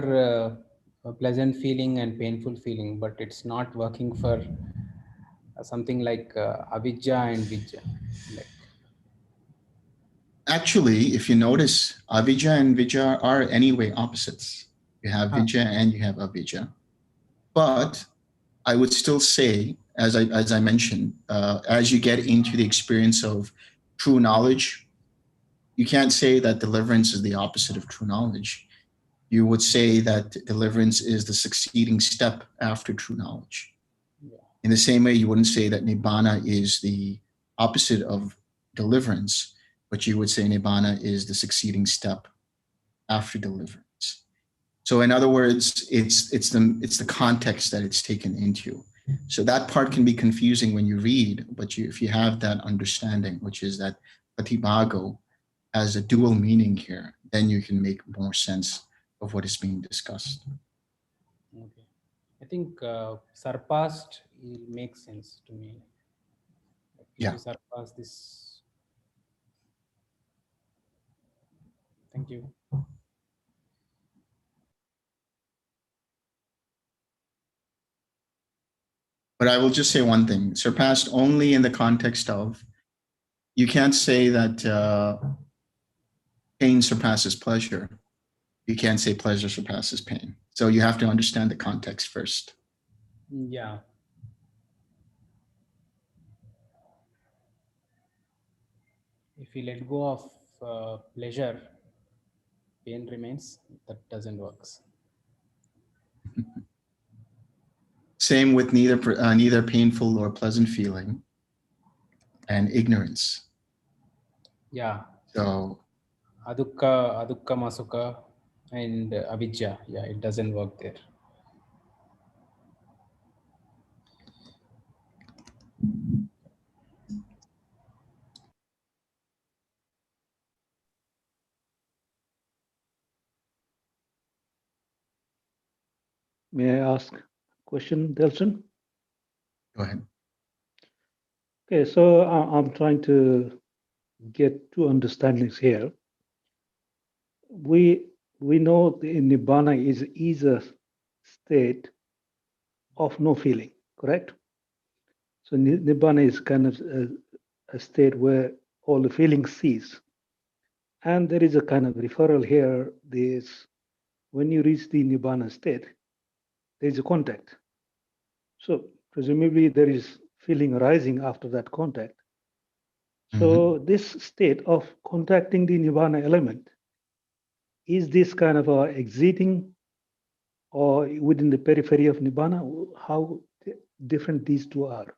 a pleasant feeling and painful feeling, but it's not working for something like avijja and vijja. Like, Actually, if you notice, avijja and vijja are anyway opposites. You have vijja and you have avijja. But I would still say, as I mentioned, as you get into the experience of true knowledge, you can't say that deliverance is the opposite of true knowledge. You would say that deliverance is the succeeding step after true knowledge. yeah. In the same way, you wouldn't say that Nibbana is the opposite of deliverance, but you would say Nibbana is the succeeding step after deliverance. So in other words, it's the context that it's taken into. So that part can be confusing when you read, but if you have that understanding, which is that patibhago has a dual meaning here, then you can make more sense of what is being discussed. Okay. I think surpassed makes sense to me. Like, if Yeah. you surpass this. Thank you. But I will just say one thing: surpassed only in the context of, you can't say that pain surpasses pleasure. You can't say pleasure surpasses pain. So you have to understand the context first. Yeah. If we let go of pleasure, pain remains. That doesn't work. Same with neither painful or pleasant feeling and ignorance. Yeah. So Adukka masuka and avijja. Yeah, it doesn't work there. May I ask a question, Delson? go ahead. Okay, so I'm trying to get two understandings here. We know the Nibbana is a state of no feeling, correct? So Nibbana is kind of a state where all the feelings cease. And there is a kind of referral here. When you reach the Nibbana state, there is a contact. So presumably there is feeling arising after that contact. So this state of contacting the Nibbana element, is this kind of exiting or within the periphery of Nibbana? How different these two are?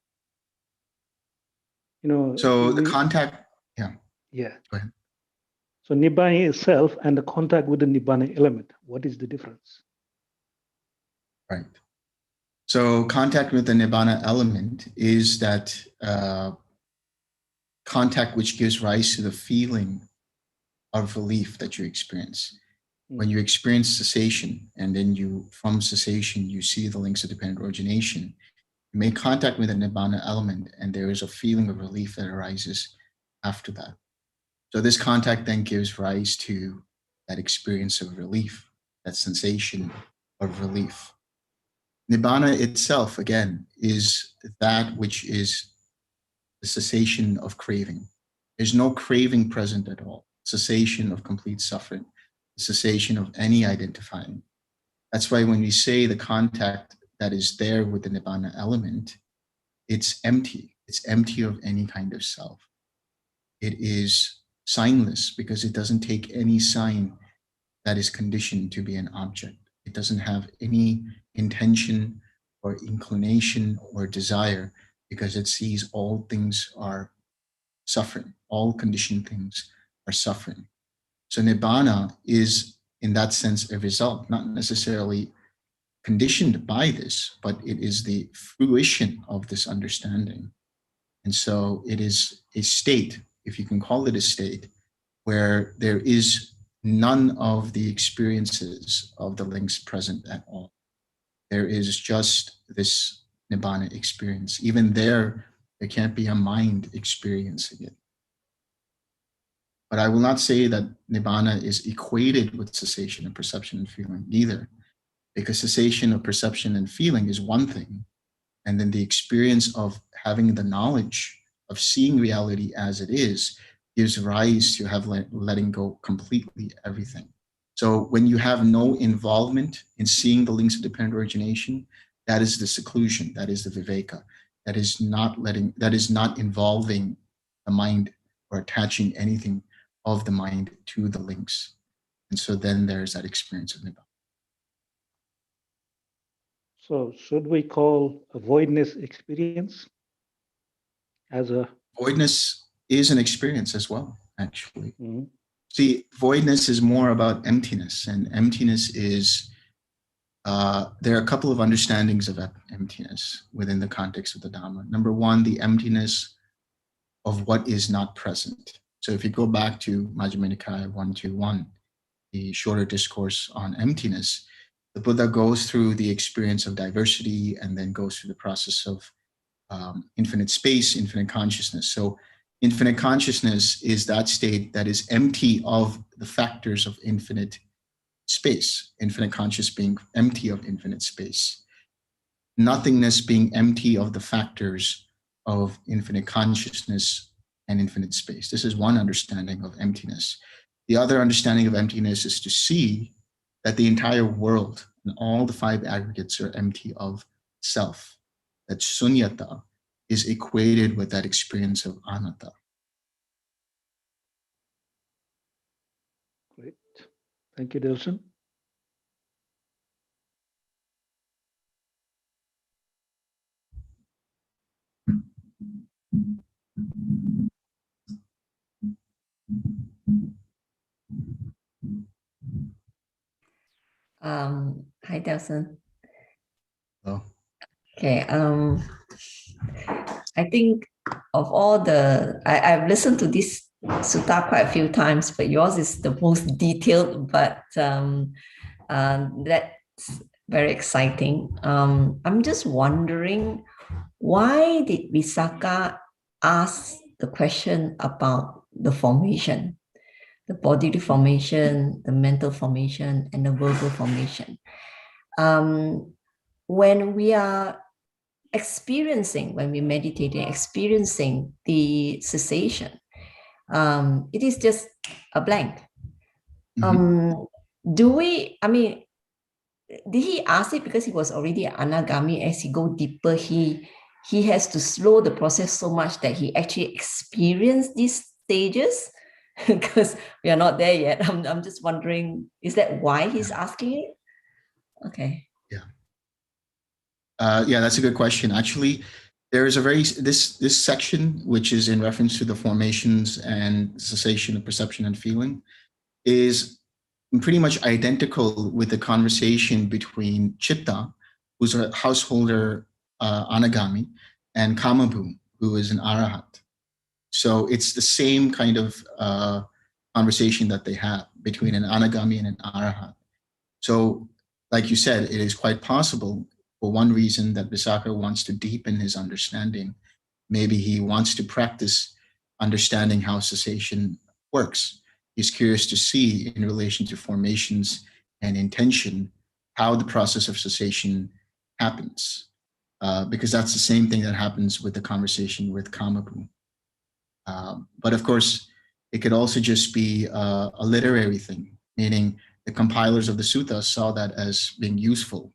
So the contact, yeah. Yeah. Go ahead. So Nibbana itself and the contact with the Nibbana element, what is the difference? Right. So contact with the Nibbana element is that contact which gives rise to the feeling of relief that you experience. When you experience cessation, and then from cessation, you see the links of dependent origination, You make contact with the Nibbana element, and there is a feeling of relief that arises after that. So this contact then gives rise to that experience of relief, that sensation of relief. Nibbana itself, again, is that which is the cessation of craving. There's no craving present at all. Cessation of complete suffering, cessation of any identifying. That's why when we say the contact that is there with the Nibbana element, it's empty. It's empty of any kind of self. It is signless because it doesn't take any sign that is conditioned to be an object. It doesn't have any intention or inclination or desire because it sees all things are suffering. All conditioned things are suffering. So Nibbana is, in that sense, a result, not necessarily conditioned by this, but it is the fruition of this understanding. And so it is a state, if you can call it a state, where there is none of the experiences of the links present at all. There is just this Nibbana experience. Even there can't be a mind experiencing it. But I will not say that Nibbana is equated with cessation of perception and feeling either, because cessation of perception and feeling is one thing, and then the experience of having the knowledge of seeing reality as it is gives rise to have letting go completely everything. So when you have no involvement in seeing the links of dependent origination, that is the seclusion, that is the viveka, that is not involving the mind or attaching anything of the mind to the links. And so then there's that experience of Nibbana. So should we call a voidness experience as a... Voidness is an experience as well, actually. Mm-hmm. See, voidness is more about emptiness, and emptiness is, there are a couple of understandings of emptiness within the context of the Dhamma. Number one, the emptiness of what is not present. So if you go back to Majjhima Nikaya 121, the shorter discourse on emptiness, the Buddha goes through the experience of diversity and then goes through the process of infinite space, infinite consciousness. So infinite consciousness is that state that is empty of the factors of infinite space, infinite conscious being empty of infinite space, nothingness being empty of the factors of infinite consciousness and infinite space. This is one understanding of emptiness. The other understanding of emptiness is to see that the entire world and all the five aggregates are empty of self, that sunyata is equated with that experience of anatta. Great. Thank you, Delson. Hi, Delson. Hello. Okay. I think of all I've listened to this sutta quite a few times, but yours is the most detailed, but that's very exciting. I'm just wondering, why did Visākha ask the question about the formation? The bodily formation, the mental formation, and the verbal formation. When we are experiencing, when we're meditating, experiencing the cessation, it is just a blank. Mm-hmm. Did he ask it because he was already an anagami? As he go deeper, he has to slow the process so much that he actually experienced these stages? Because we are not there yet. I'm just wondering, is that why he's asking it? Okay. Yeah, that's a good question. Actually, there is this section, which is in reference to the formations and cessation of perception and feeling, is pretty much identical with the conversation between Chitta, who's a householder anagami, and Kamabhu, who is an arahant. So it's the same kind of conversation that they have between an anagami and an arahant. So like you said, it is quite possible for one reason, that Visākha wants to deepen his understanding. Maybe he wants to practice understanding how cessation works. He's curious to see, in relation to formations and intention, how the process of cessation happens. Because that's the same thing that happens with the conversation with Kamapu. But of course, it could also just be a literary thing, meaning the compilers of the sutta saw that as being useful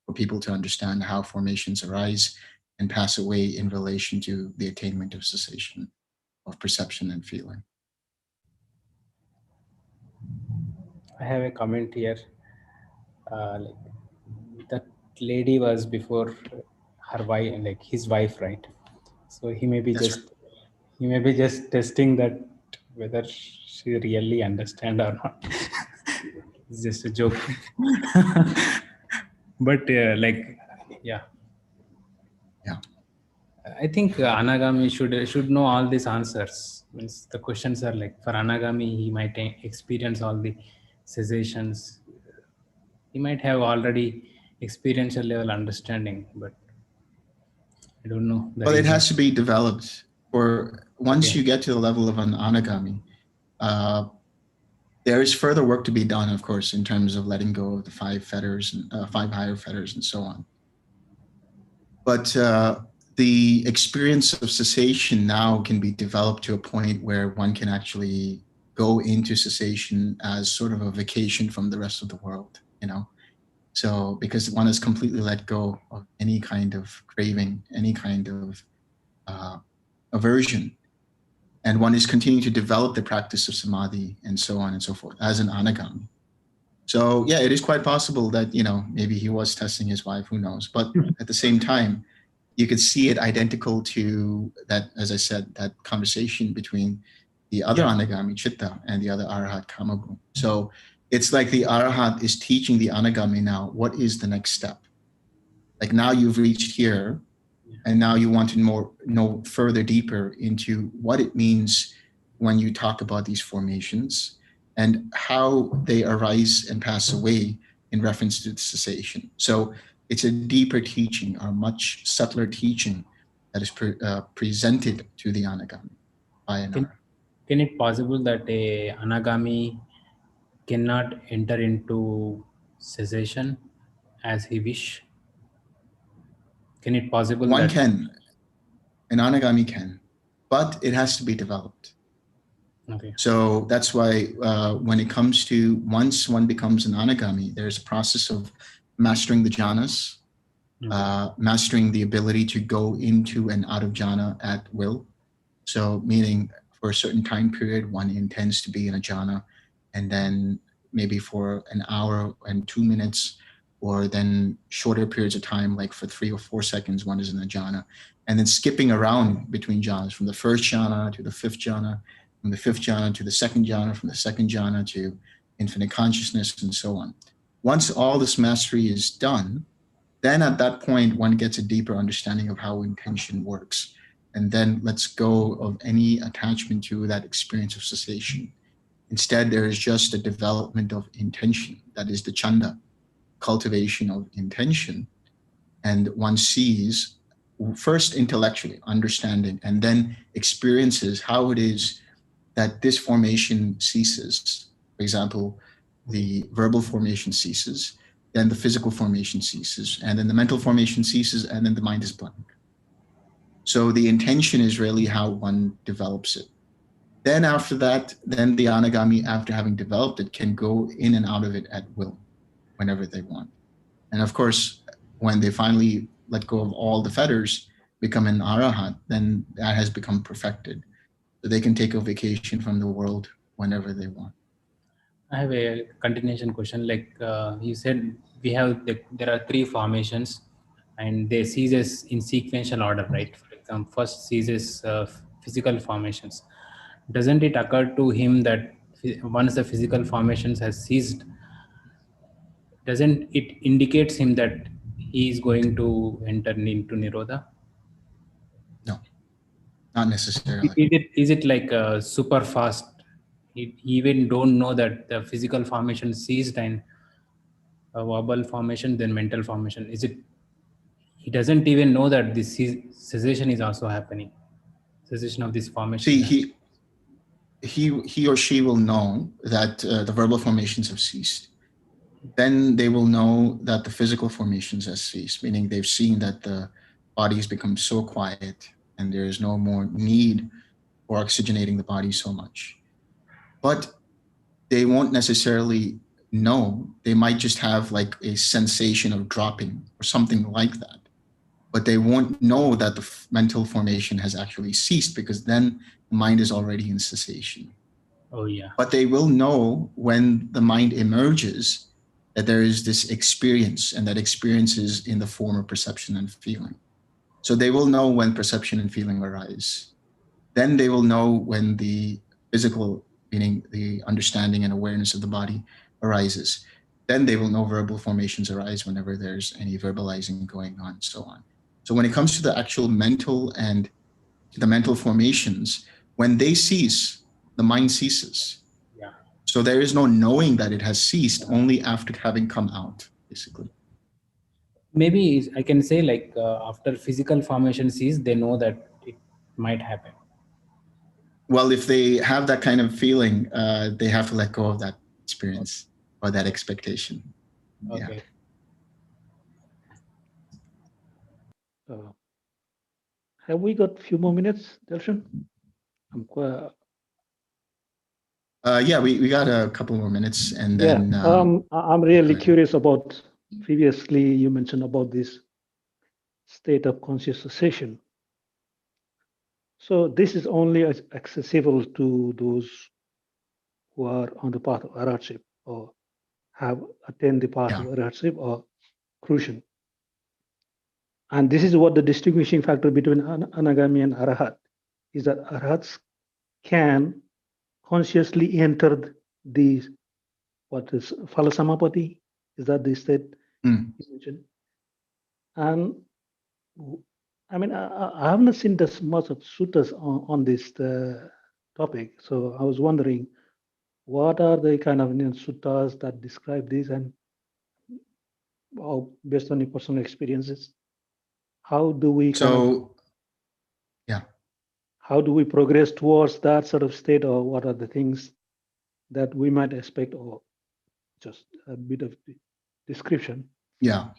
for people to understand how formations arise and pass away in relation to the attainment of cessation of perception and feeling. I have a comment here. Like that lady was before her wife, like his wife, right? So he may be That's just testing that whether she really understand or not. It's just a joke. But like, yeah. Yeah. I think anagami should know all these answers. Means the questions are like, for anagami, he might experience all the cessations. He might have already experiential level understanding, but I don't know. Well, it has to be developed. Or once Okay. you get to the level of an anagami, there is further work to be done, of course, in terms of letting go of the 5 fetters, and 5 higher fetters, and so on. But the experience of cessation now can be developed to a point where one can actually go into cessation as sort of a vacation from the rest of the world, you know? So because one has completely let go of any kind of craving, any kind of aversion, and one is continuing to develop the practice of samadhi and so on and so forth as an anagami. So yeah, it is quite possible that, you know, maybe he was testing his wife, who knows? But at the same time, you could see it identical to that, as I said, that conversation between the other anagami, Chitta, and the other arahant, Kamabu. So it's like the arahant is teaching the anagami now, what is the next step? Like now you've reached here, and now you want to know further deeper into what it means when you talk about these formations and how they arise and pass away in reference to cessation. So it's a deeper teaching, or much subtler teaching, that is presented to the anagami by an arahant. Can it possible that a anagami cannot enter into cessation as he wish? Can it possible One that can, an anagami can, but it has to be developed. okay. So that's why when it comes to, once one becomes an anagami, there's a process of mastering the jhanas, mastering the ability to go into and out of jhana at will. So meaning for a certain time period, one intends to be in a jhana, and then maybe for an hour and 2 minutes, or then shorter periods of time, like for 3 or 4 seconds, one is in a jhana, and then skipping around between jhanas, from the first jhana to the 5th jhana, from the 5th jhana to the 2nd jhana, from the 2nd jhana to infinite consciousness, and so on. Once all this mastery is done, then at that point, one gets a deeper understanding of how intention works, and then lets go of any attachment to that experience of cessation. Instead, there is just a development of intention, that is the chanda, cultivation of intention. And one sees, first intellectually, understanding, and then experiences how it is that this formation ceases. For example, the verbal formation ceases, then the physical formation ceases, and then the mental formation ceases, and then the mind is blank. So the intention is really how one develops it. Then after that, then the anagami, after having developed it, can go in and out of it at will, whenever they want. And of course, when they finally let go of all the fetters, become an arahant, then that has become perfected. So they can take a vacation from the world whenever they want. I have a continuation question. Like you said, we have there are 3 formations, and they ceases in sequential order, right? For example, first ceases physical formations. Doesn't it occur to him that once the physical formations has ceased, doesn't it indicates him that he is going to enter into Nirodha? No, not necessarily. Is it like super fast? He even don't know that the physical formation ceased and a verbal formation, then mental formation. Is it he doesn't even know that this cessation is also happening. Cessation of this formation. See, he or she will know that the verbal formations have ceased. Then they will know that the physical formations have ceased, meaning they've seen that the body has become so quiet and there is no more need for oxygenating the body so much. But they won't necessarily know. They might just have like a sensation of dropping or something like that. But they won't know that the mental formation has actually ceased, because then the mind is already in cessation. Oh, yeah. But they will know when the mind emerges that there is this experience, and that experience is in the form of perception and feeling. So they will know when perception and feeling arise. Then they will know when the physical, meaning the understanding and awareness of the body, arises. Then they will know verbal formations arise whenever there's any verbalizing going on, and so on. So when it comes to the actual mental and the mental formations, when they cease, the mind ceases. Yeah. So there is no knowing that it has ceased, only after having come out, basically. Maybe I can say, like, after physical formation cease, they know that it might happen. Well, if they have that kind of feeling, they have to let go of that experience or that expectation. Okay. Yeah. Have we got a few more minutes, Delson? Yeah, we got a couple more minutes, and then I'm really curious about, previously you mentioned about this state of conscious cessation. So this is only accessible to those who are on the path of arahantship, or have attained the path of arahantship or crucian. And this is what the distinguishing factor between anagami and arahant is, that arahants can consciously enter the, what is phala samapatti? Is that the state you mentioned? And I mean, I haven't seen this much of suttas on this topic. So I was wondering, what are the kind of suttas that describe this, and based on your personal experiences, how do we how do we progress towards that sort of state, or what are the things that we might expect, or just a bit of description? Yeah.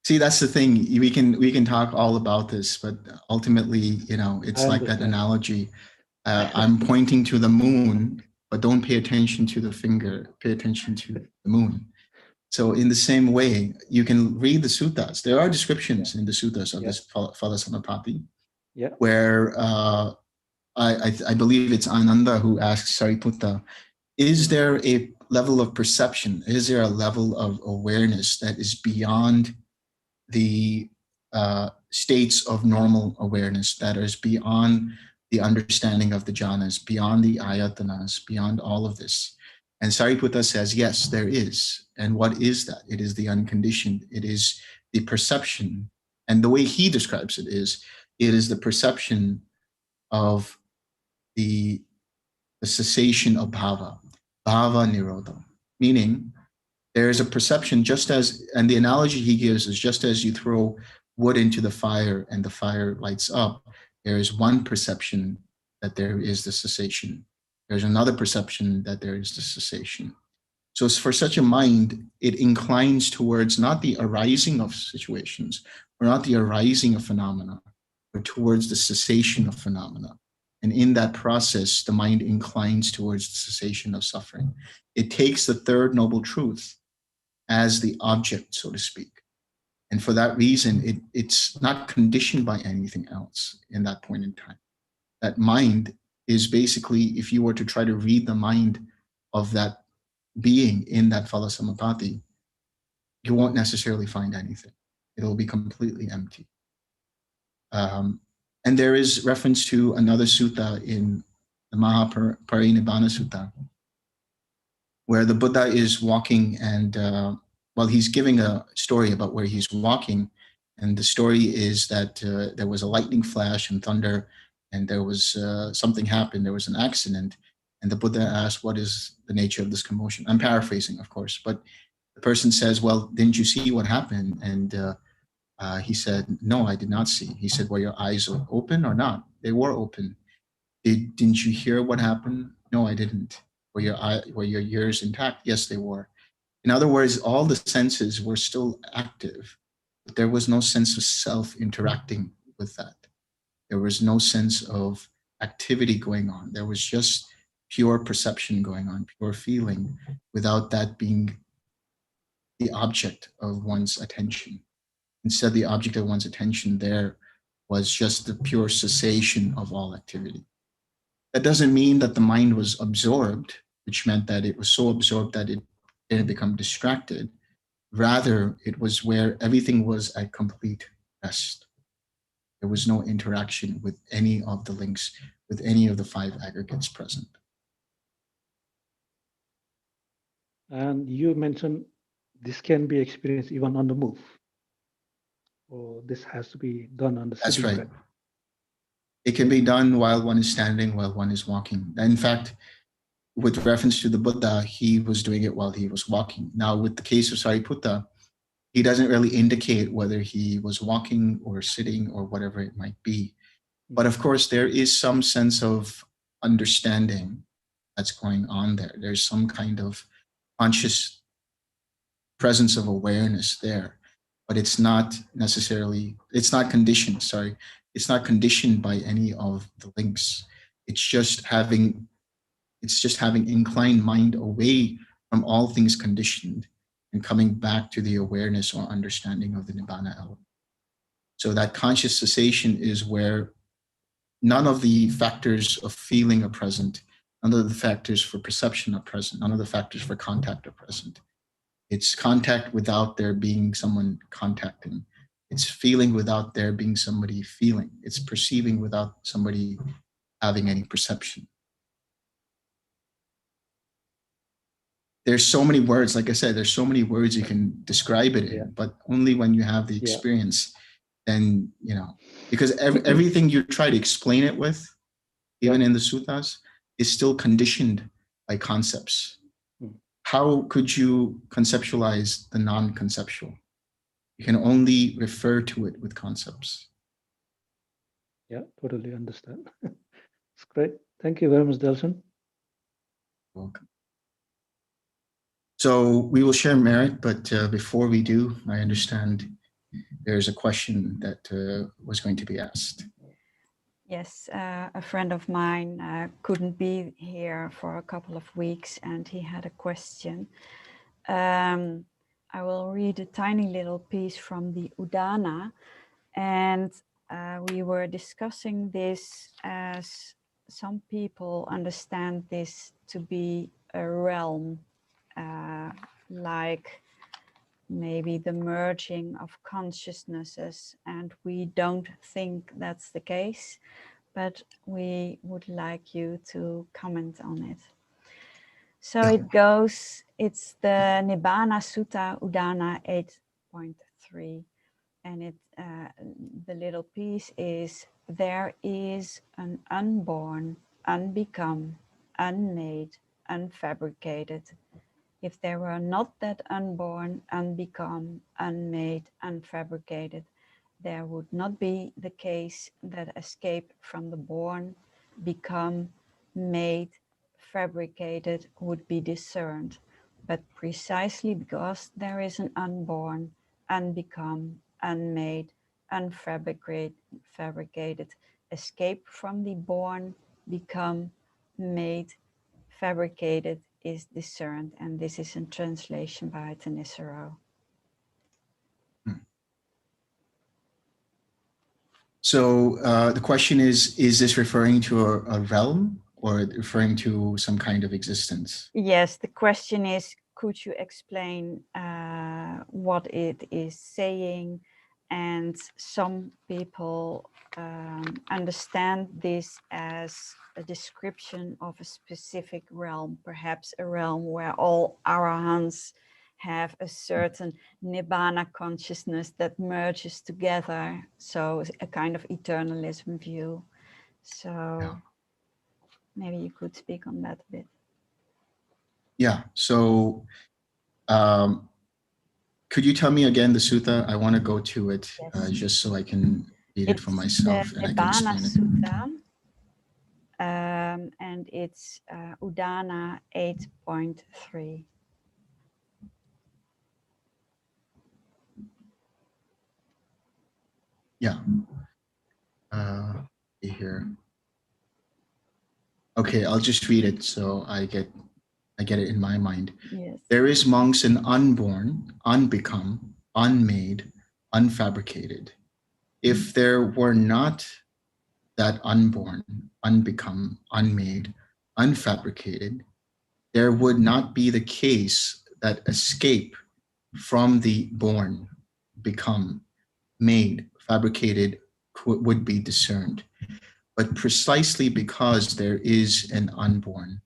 See, that's the thing. We can talk all about this, but ultimately, it's like that analogy. I'm pointing to the moon, but don't pay attention to the finger. Pay attention to the moon. So in the same way, you can read the suttas. There are descriptions in the suttas of this phala samapatti, where I believe it's Ananda who asks Sariputta, is there a level of perception? Is there a level of awareness that is beyond the states of normal awareness, that is beyond the understanding of the jhanas, beyond the ayatanas, beyond all of this? And Sariputta says, yes, there is. And what is that? It is the unconditioned. It is the perception. And the way he describes it is the perception of the cessation of bhava nirodha, meaning there is a perception, just as, and the analogy he gives is, just as you throw wood into the fire and the fire lights up, there is one perception that there is the cessation. There's another perception that there is the cessation. So for such a mind, it inclines towards not the arising of situations, or not the arising of phenomena, but towards the cessation of phenomena. And in that process, the mind inclines towards the cessation of suffering. It takes the third noble truth as the object, so to speak. And for that reason, it's not conditioned by anything else in that point in time. That mind is basically, if you were to try to read the mind of that being in that phala samapatti, you won't necessarily find anything. It'll be completely empty. And there is reference to another sutta in the Mahaparinibbana Sutta, where the Buddha is walking, and he's giving a story about where he's walking. And the story is that there was a lightning flash and thunder, and there was something happened. There was an accident. And the Buddha asked, what is the nature of this commotion? I'm paraphrasing, of course, but the person says, well, didn't you see what happened? And He said, no, I did not see. He said, were your eyes open or not? They were open. Didn't you hear what happened? No, I didn't. Were your ears intact? Yes, they were. In other words, all the senses were still active, but there was no sense of self interacting with that. There was no sense of activity going on. There was just pure perception going on, pure feeling, without that being the object of one's attention. Instead, the object of one's attention there was just the pure cessation of all activity. That doesn't mean that the mind was absorbed, which meant that it was so absorbed that it didn't become distracted. Rather, it was where everything was at complete rest. There was no interaction with any of the links, with any of the 5 aggregates present. And you mentioned this can be experienced even on the move, or this has to be done on the That's sitting right. bed. It can be done while one is standing, while one is walking. In fact, with reference to the Buddha, he was doing it while he was walking. Now, with the case of Sariputta, he doesn't really indicate whether he was walking or sitting or whatever it might be. But of course, there is some sense of understanding that's going on there. There's some kind of conscious presence of awareness there, but it's not necessarily, it's not conditioned, sorry. It's not conditioned by any of the links. It's just having inclined mind away from all things conditioned and coming back to the awareness or understanding of the Nibbana element. So that conscious cessation is where none of the factors of feeling are present, none of the factors for perception are present, none of the factors for contact are present. It's contact without there being someone contacting. It's feeling without there being somebody feeling. It's perceiving without somebody having any perception. There's so many words, like I said, there's so many words you can describe it in, but only when you have the experience, then, you know, because everything you try to explain it with, even in the suttas, is still conditioned by concepts. How could you conceptualize the non-conceptual? You can only refer to it with concepts. Yeah, totally understand. It's great. Thank you very much, Delson. Welcome. So we will share merit, but before we do, I understand there's a question that was going to be asked. Yes, a friend of mine couldn't be here for a couple of weeks and he had a question. I will read a tiny little piece from the Udana, and we were discussing this as some people understand this to be a realm, like maybe the merging of consciousnesses, and we don't think that's the case, but we would like you to comment on it. So it goes, it's the Nibbana Sutta Udana 8.3, and it the little piece is, there is an unborn, unbecome, unmade, unfabricated. If there were not that unborn, unbecome, unmade, unfabricated, there would not be the case that escape from the born, become, made, fabricated would be discerned. But precisely because there is an unborn, unbecome, unmade, unfabricated, escape from the born, become, made, fabricated is discerned, and this is in translation by Tanisaro. So the question is this referring to a realm or referring to some kind of existence? Yes, the question is, could you explain what it is saying? And some people understand this as a description of a specific realm, perhaps a realm where all arahants have a certain Nibbana consciousness that merges together. So a kind of eternalism view. So maybe you could speak on that a bit. Yeah, so could you tell me again the sutta? I want to go to it Yes. just so I can read it for It's myself the and I can Nibbana explain it. Sutta, and it's Udana 8.3. Yeah. Here. Okay, I'll just read it so I get it in my mind. Yes. There is, monks, an unborn, unbecome, unmade, unfabricated. If there were not that unborn, unbecome, unmade, unfabricated, there would not be the case that escape from the born, become, made, fabricated would be discerned. But precisely because there is an unborn,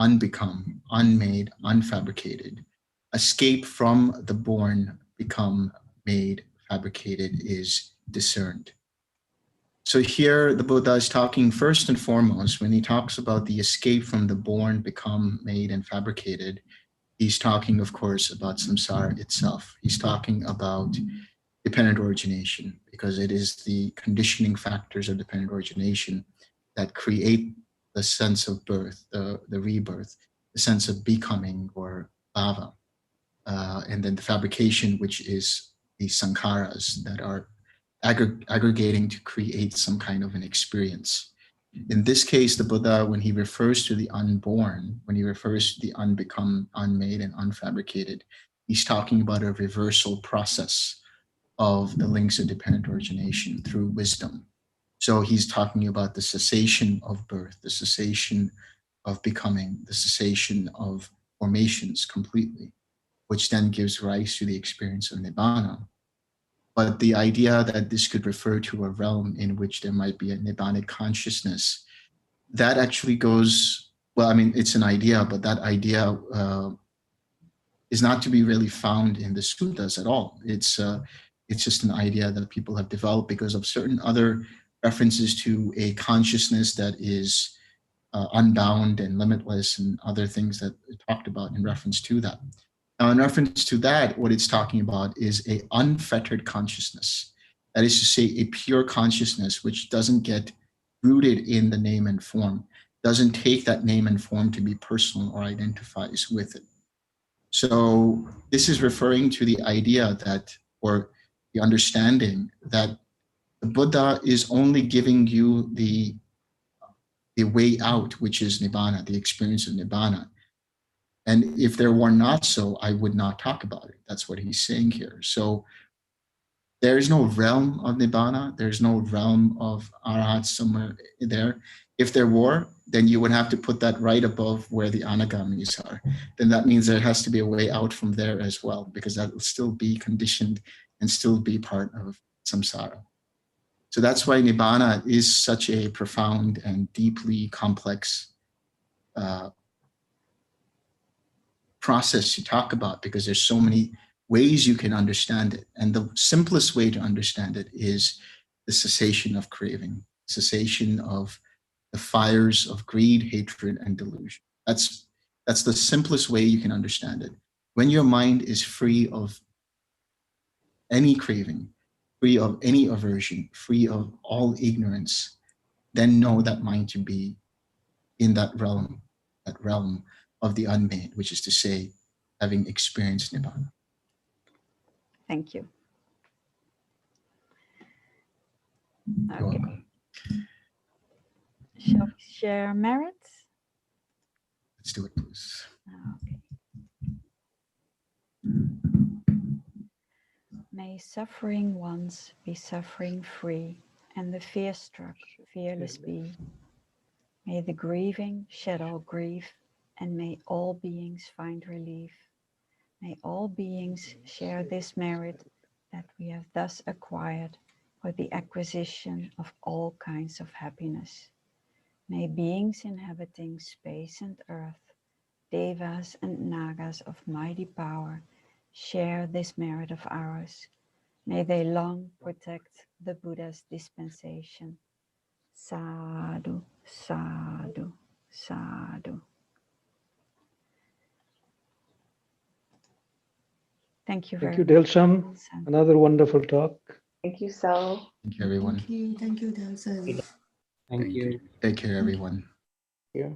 unbecome, unmade, unfabricated, escape from the born, become, made, fabricated is discerned. So here the Buddha is talking first and foremost, when he talks about the escape from the born, become, made, and fabricated, he's talking, of course, about samsara itself. He's talking about dependent origination, because it is the conditioning factors of dependent origination that create the sense of birth, the rebirth, the sense of becoming, or bhava. And then the fabrication, which is the sankharas that are aggregating to create some kind of an experience. In this case, the Buddha, when he refers to the unborn, when he refers to the unbecome, unmade, and unfabricated, he's talking about a reversal process of the links of dependent origination through wisdom. So he's talking about the cessation of birth, the cessation of becoming, the cessation of formations completely, which then gives rise to the experience of Nibbana. But the idea that this could refer to a realm in which there might be a Nibbanic consciousness, that actually goes, well, I mean, it's an idea, but that idea is not to be really found in the suttas at all. It's just an idea that people have developed because of certain other references to a consciousness that is unbound and limitless, and other things that are talked about in reference to that. Now, in reference to that, what it's talking about is a unfettered consciousness. That is to say, a pure consciousness which doesn't get rooted in the name and form, doesn't take that name and form to be personal or identifies with it. So this is referring to the idea that, or the understanding that the Buddha is only giving you the way out, which is Nibbana, the experience of Nibbana. And if there were not so, I would not talk about it. That's what he's saying here. So there is no realm of Nibbana. There's no realm of arahants somewhere there. If there were, then you would have to put that right above where the anagamis are. Then that means there has to be a way out from there as well, because that will still be conditioned and still be part of samsara. So that's why Nibbana is such a profound and deeply complex process to talk about, because there's so many ways you can understand it. And the simplest way to understand it is the cessation of craving, cessation of the fires of greed, hatred, and delusion. That's the simplest way you can understand it. When your mind is free of any craving, free of any aversion, free of all ignorance, then know that mind to be in that realm of the unmade, which is to say, having experienced Nibbana. Thank you. You're Okay. welcome. Shall we share merits? Let's do it, please. Okay. May suffering ones be suffering free, and the fear-struck fearless be. May the grieving shed all grief, and may all beings find relief. May all beings share this merit that we have thus acquired for the acquisition of all kinds of happiness. May beings inhabiting space and earth, devas and nagas of mighty power, share this merit of ours. May they long protect the Buddha's dispensation. Sadhu, sadhu, sadhu. Thank you very Thank you, much. Delson. Delson. Another wonderful talk. Thank you, Sal. Thank you, everyone. Thank you, Delson. Thank you. Take care, everyone. Yeah.